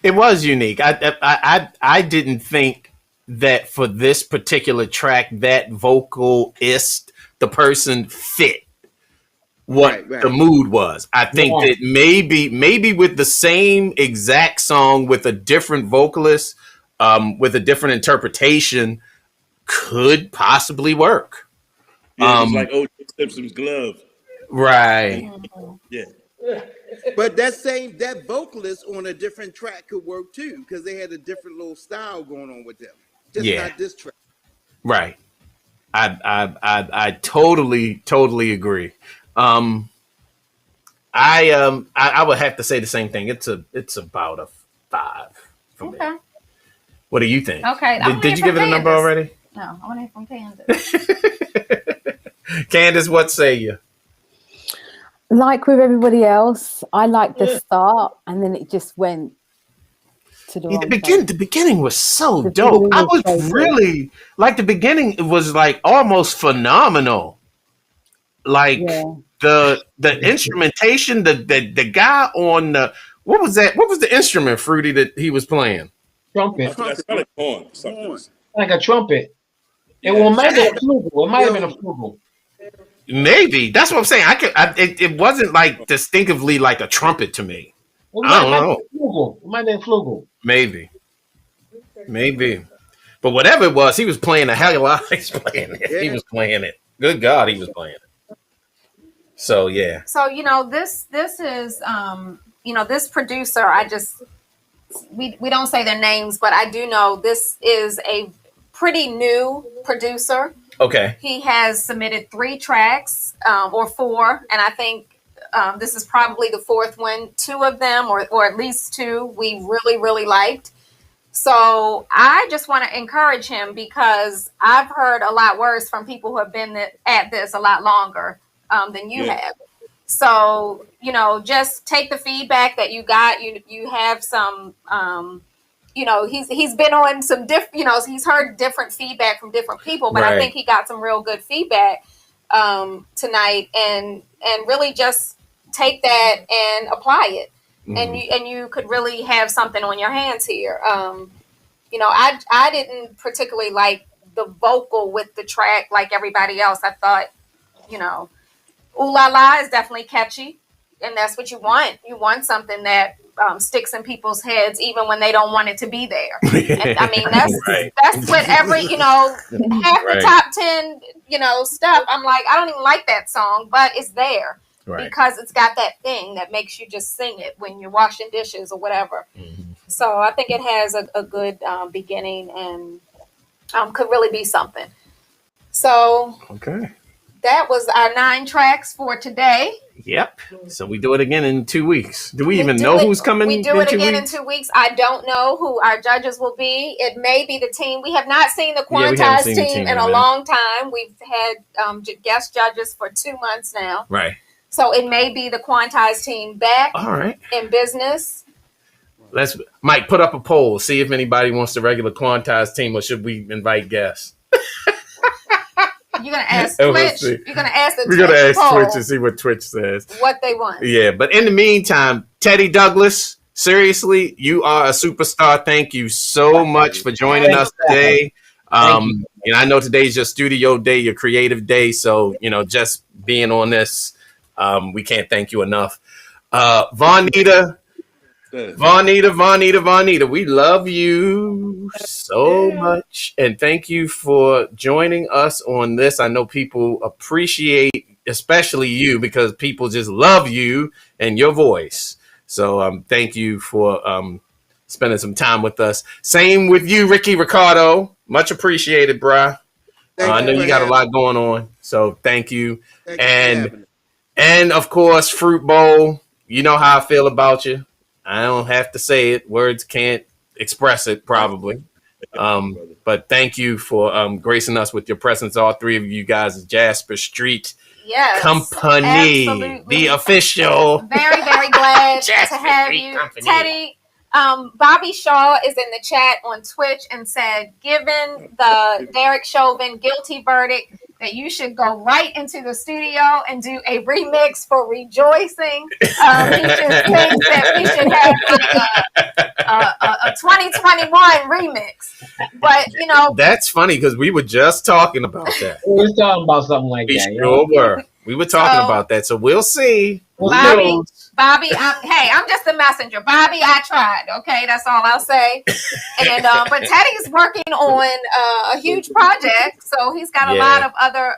It was unique. I didn't think that for this particular track, that vocalist, the person fit what the mood was. I think that maybe with the same exact song with a different vocalist, with a different interpretation, could possibly work. Yeah, it's like O.J. Simpson's glove. Right. Yeah. But that vocalist on a different track could work too, because they had a different little style going on with them. Just not this track. Right. I totally agree. I would have to say the same thing. It's about a 5 for me. What do you think? Okay. Did you give it a number already? No, I want to hear from Candace. Candace, what say you? Like with everybody else, I like the start, and then it just went to the beginning was so dope. I was really like the beginning. It was like almost phenomenal. Like the instrumentation, the guy on the what was that? What was the instrument, Fruity, that he was playing? Trumpet. That's kind of corn. like a trumpet. It might have been a flugel. It might have been a flugel. Maybe that's what I'm saying. It wasn't like distinctively like a trumpet to me. I don't know. It might have been flugel. Maybe. But whatever it was, he was playing a hell of a lot. He was playing it. Good God, he was playing it. So yeah. So this is this producer. We don't say their names, but I do know this is a pretty new producer. Okay. He has submitted 3 tracks or 4, and I think this is probably the 4th one. 2 of them, or at least 2, we really, really liked. So I just want to encourage him because I've heard a lot worse from people who have been at this a lot longer than you have. So, just take the feedback that you got. You have some, he's been on some different, he's heard different feedback from different people, but I think he got some real good feedback tonight and really just take that and apply it. Mm-hmm. And you could really have something on your hands here. I didn't particularly like the vocal with the track like everybody else. I thought, Ooh La La is definitely catchy, and that's what you want. You want something that sticks in people's heads even when they don't want it to be there. And, I mean, that's what every, half the top 10, stuff. I'm like, I don't even like that song, but it's there. Right. Because it's got that thing that makes you just sing it when you're washing dishes or whatever. Mm-hmm. So I think it has a good beginning and could really be something. So that was our 9 tracks for today. Yep. So we do it again in 2 weeks. Do we even know who's coming? We do it again in 2 weeks. I don't know who our judges will be. It may be the team. We have not seen the Quantized team in a long time. We've had guest judges for 2 months now. Right. So it may be the Quantized team back in business. Let's Mike put up a poll, see if anybody wants the regular Quantized team or should we invite guests? You're gonna ask Twitch. You're gonna ask the We're gonna ask Twitch and see what Twitch says. What they want. Yeah, but in the meantime, Teddy Douglas, seriously, you are a superstar. Thank you so much for joining us today. I know today's your studio day, your creative day. So, just being on this. We can't thank you enough. Vonita, we love you so much. And thank you for joining us on this. I know people appreciate, especially you, because people just love you and your voice. So thank you for spending some time with us. Same with you, Ricky Ricardo. Much appreciated, bruh. I know you got a lot going on. So thank you. And of course, Fruit Bowl, you know how I feel about you. I don't have to say it. Words can't express it, probably. But thank you for gracing us with your presence. All 3 of you guys is Jasper Street Company, absolutely. The official. Very, very glad to have you. Company. Teddy, Bobby Shaw is in the chat on Twitch and said, given the Derek Chauvin guilty verdict, that you should go right into the studio and do a remix for Rejoicing. He just thinks that we should have a 2021 remix. But, That's funny because we were just talking about that. We were talking about something like that. Sure were. We were talking about that. So we'll see. Bobby, I'm just a messenger. Bobby, I tried. Okay, that's all I'll say. And but Teddy's working on a huge project, so he's got a lot of other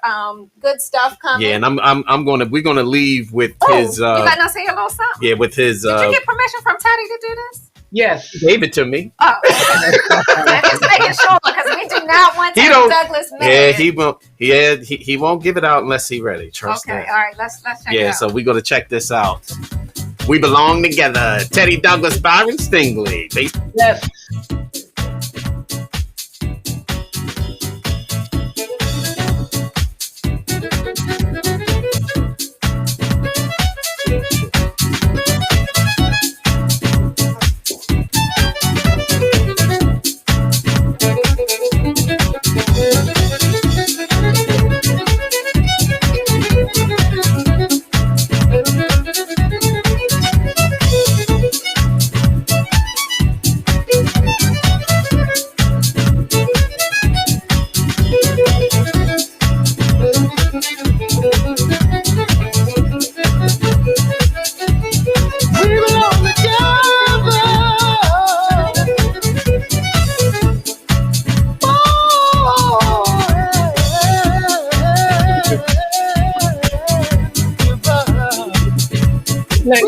good stuff coming. Yeah, and we're gonna leave with his. You letting us hear a little something? Yeah, with his. Did you get permission from Teddy to do this? Yes, he gave it to me. Oh, I'm just making sure because we do not want Teddy Douglas. Yeah, he won't. He won't give it out unless he's ready. Trust me. Okay, all right, let's check it out. Yeah, so we're gonna check this out. We belong together. Teddy Douglas, Byron Stingley. Yes.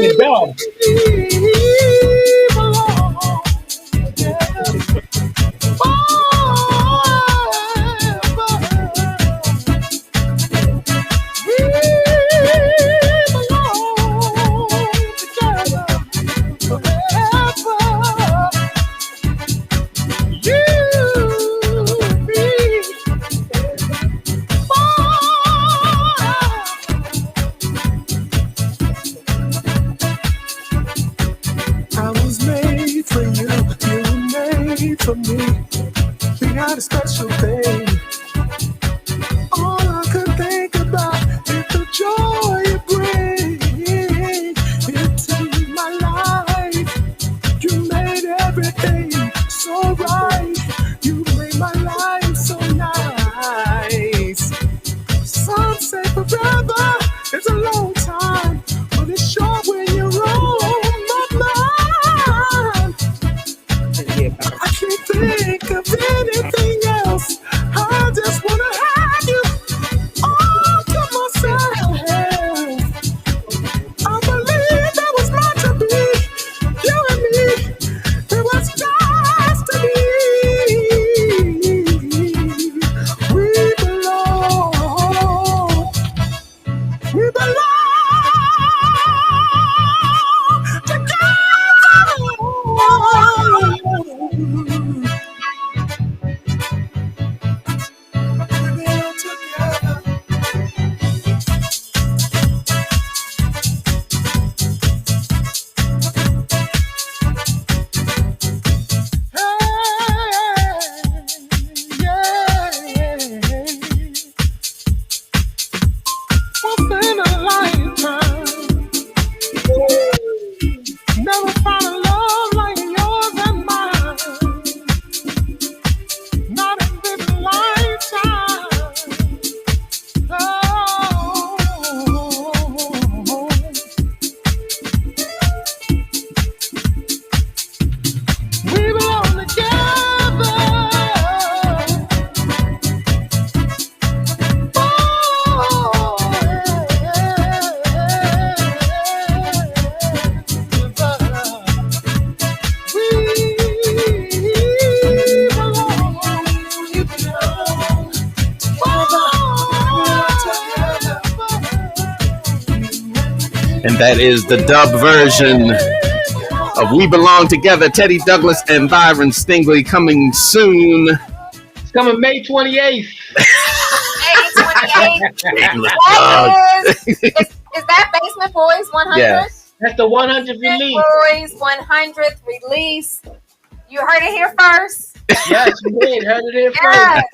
the dub. I was made for you, you were made for me. We got a special thing. All I could think about is the joy you bring into my life. You made everything so right. You made my life so nice. Some say forever is a long time, but it's short when you're on my mind. I can't think of anything else. I just wanna have you all to myself. I believe that was meant to be. You and me, it was just to be. We belong. We belong together. Within a lifetime, never found a love like yours and mine. Not in this lifetime. Oh, we belong together. And that is the dub version of We Belong Together. Teddy Douglas and Byron Stingley coming soon. It's coming May 28th. Is that Basement Boys 100? Yes. That's the 100th release. Boys 100th release. You heard it here first. Yes, you did. Heard it here first.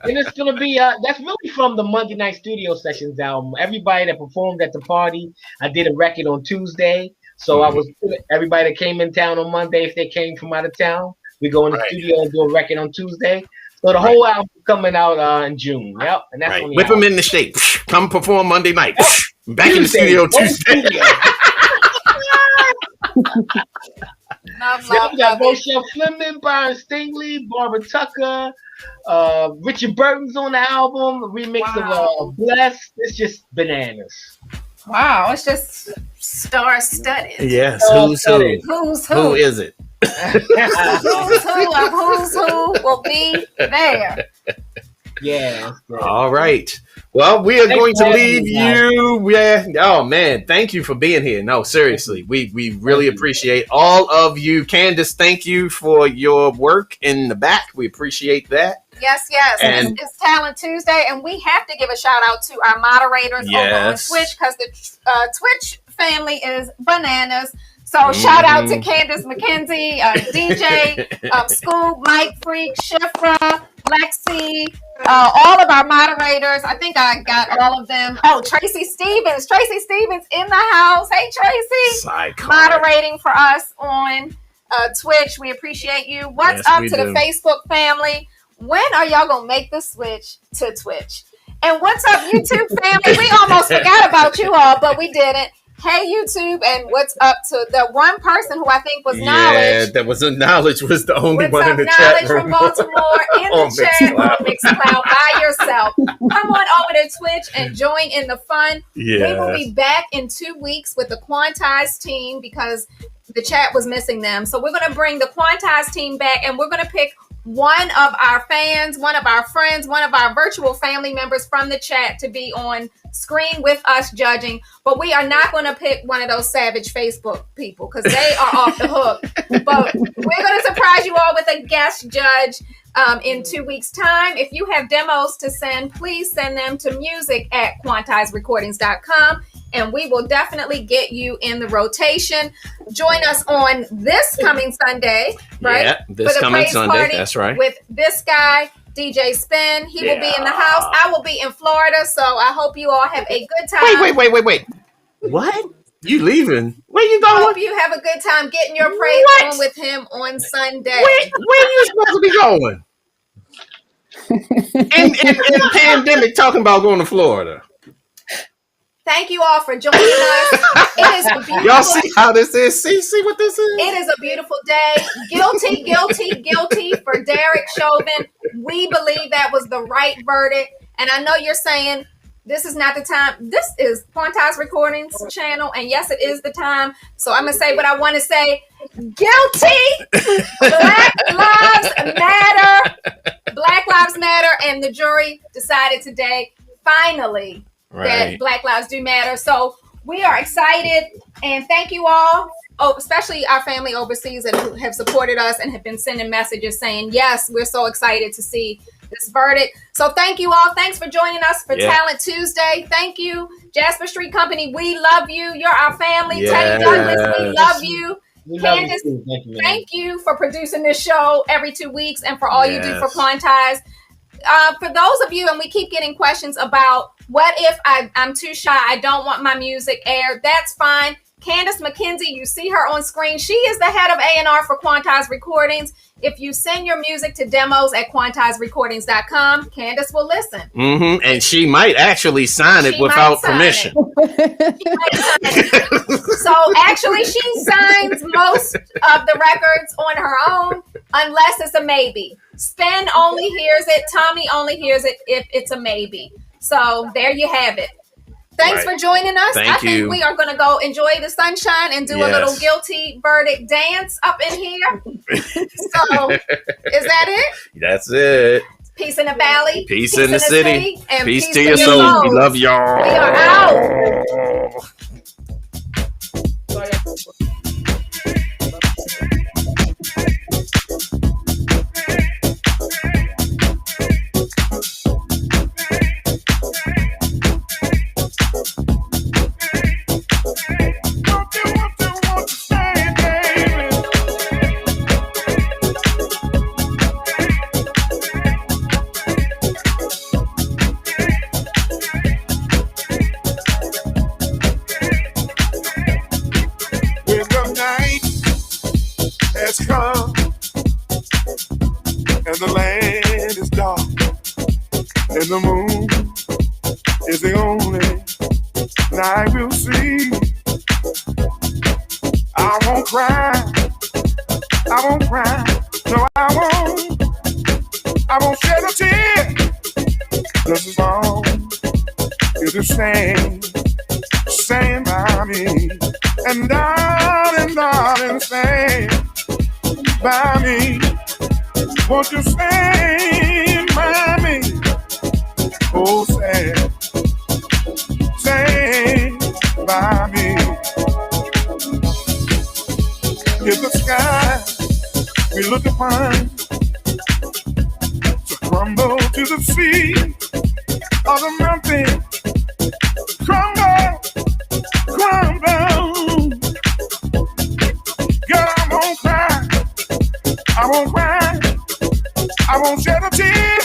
And it's gonna be that's really from the Monday Night Studio Sessions album. Everybody that performed at the party, I did a record on Tuesday. So I was everybody that came in town on Monday, if they came from out of town, we go in the studio and do a record on Tuesday. So the whole album coming out in June. Yep, and that's Whip them in the shape. Come perform Monday night. Back in the studio Tuesday. We got Rochelle Fleming, Byron Stingley, Barbara Tucker, Richard Burton's on the album, a remix of Bless. It's just bananas. Wow, it's just star-studded. Yes, who's who? Who's who? Who is it? who's who will be there. Yeah. All right. Well, we are going to leave you. Yeah. Oh man, thank you for being here. No, seriously, we really appreciate all of you. Candace, thank you for your work in the back. We appreciate that. Yes. And it's Talent Tuesday, and we have to give a shout out to our moderators over on Twitch because the Twitch family is bananas. So shout out to Candace McKenzie, DJ, Scoop, Mike Freak, Shifra, Lexi, all of our moderators. I think I got all of them. Oh, Tracy Stevens. Tracy Stevens in the house. Hey, Tracy. Moderating for us on Twitch. We appreciate you. What's up to the Facebook family? When are y'all going to make the switch to Twitch? And what's up, YouTube family? We almost forgot about you all, but we didn't. Hey YouTube, and what's up to the one person who I think was Knowledge? Yeah, that was Knowledge was the only What's one up, in the Knowledge chat room. from Baltimore in the chat on Mixcloud by yourself. Come on over to Twitch and join in the fun. Yeah. We will be back in 2 weeks with the Quantized team because the chat was missing them. So we're going to bring the Quantized team back, and we're going to pick one of our fans, one of our friends, one of our virtual family members from the chat to be on screen with us judging. But we are not going to pick one of those savage Facebook people because they are off the hook. But we're going to surprise you all with a guest judge in 2 weeks' time. If you have demos to send, please send them to music@quantizedrecordings.com. And we will definitely get you in the rotation. Join us on this coming Sunday, right? Yeah, this coming Sunday. That's right. With this guy, DJ Spen. He will be in the house. I will be in Florida. So I hope you all have a good time. Wait. What? You leaving? Where you I going? hope you have a good time getting your praise on with him on Sunday. Where you supposed to be going? in pandemic, talking about going to Florida. Thank you all for joining us. It is a beautiful. Y'all see how this is? See what this is? It is a beautiful day. Guilty for Derek Chauvin. We believe that was the right verdict. And I know you're saying this is not the time. This is Quantized Recordings channel. And yes, it is the time. So I'm going to say what I want to say. Guilty. Black Lives Matter. Black Lives Matter. And the jury decided today, finally, that Black Lives do matter. So we are excited, and thank you all, especially our family overseas and who have supported us and have been sending messages saying, yes, we're so excited to see this verdict. So thank you all. Thanks for joining us for Talent Tuesday. Thank you, Jasper Street Company. We love you. You're our family. Yes. Teddy Douglas, we love you. Candace, Thank you for producing this show every 2 weeks and for all you do for Quantized. For those of you, and we keep getting questions about what if I'm too shy, I don't want my music aired. That's fine. Candace McKenzie, you see her on screen. She is the head of A&R for Quantized Recordings. If you send your music to demos@quantizedrecordings.com, Candace will listen. Mm-hmm. And she might actually sign it without permission. So actually, she signs most of the records on her own, unless it's a maybe. Spen only hears it. Tommy only hears it if it's a maybe. So there you have it. Thanks for joining us. I think we are going to go enjoy the sunshine and do a little guilty verdict dance up in here. So is that it? That's it. Peace in the valley. Peace in the city. And peace to your soul. We love y'all. We are out. Come and the land is dark and the moon is the only night we'll see. I won't cry, no I won't shed a tear, just as long as you stand by me, and darling, stand by me. Won't you stand by me? Oh, stand by me. If the sky we look upon to crumble to the sea, or the mountain crumble. Girl, I won't cry, I won't shed a tear.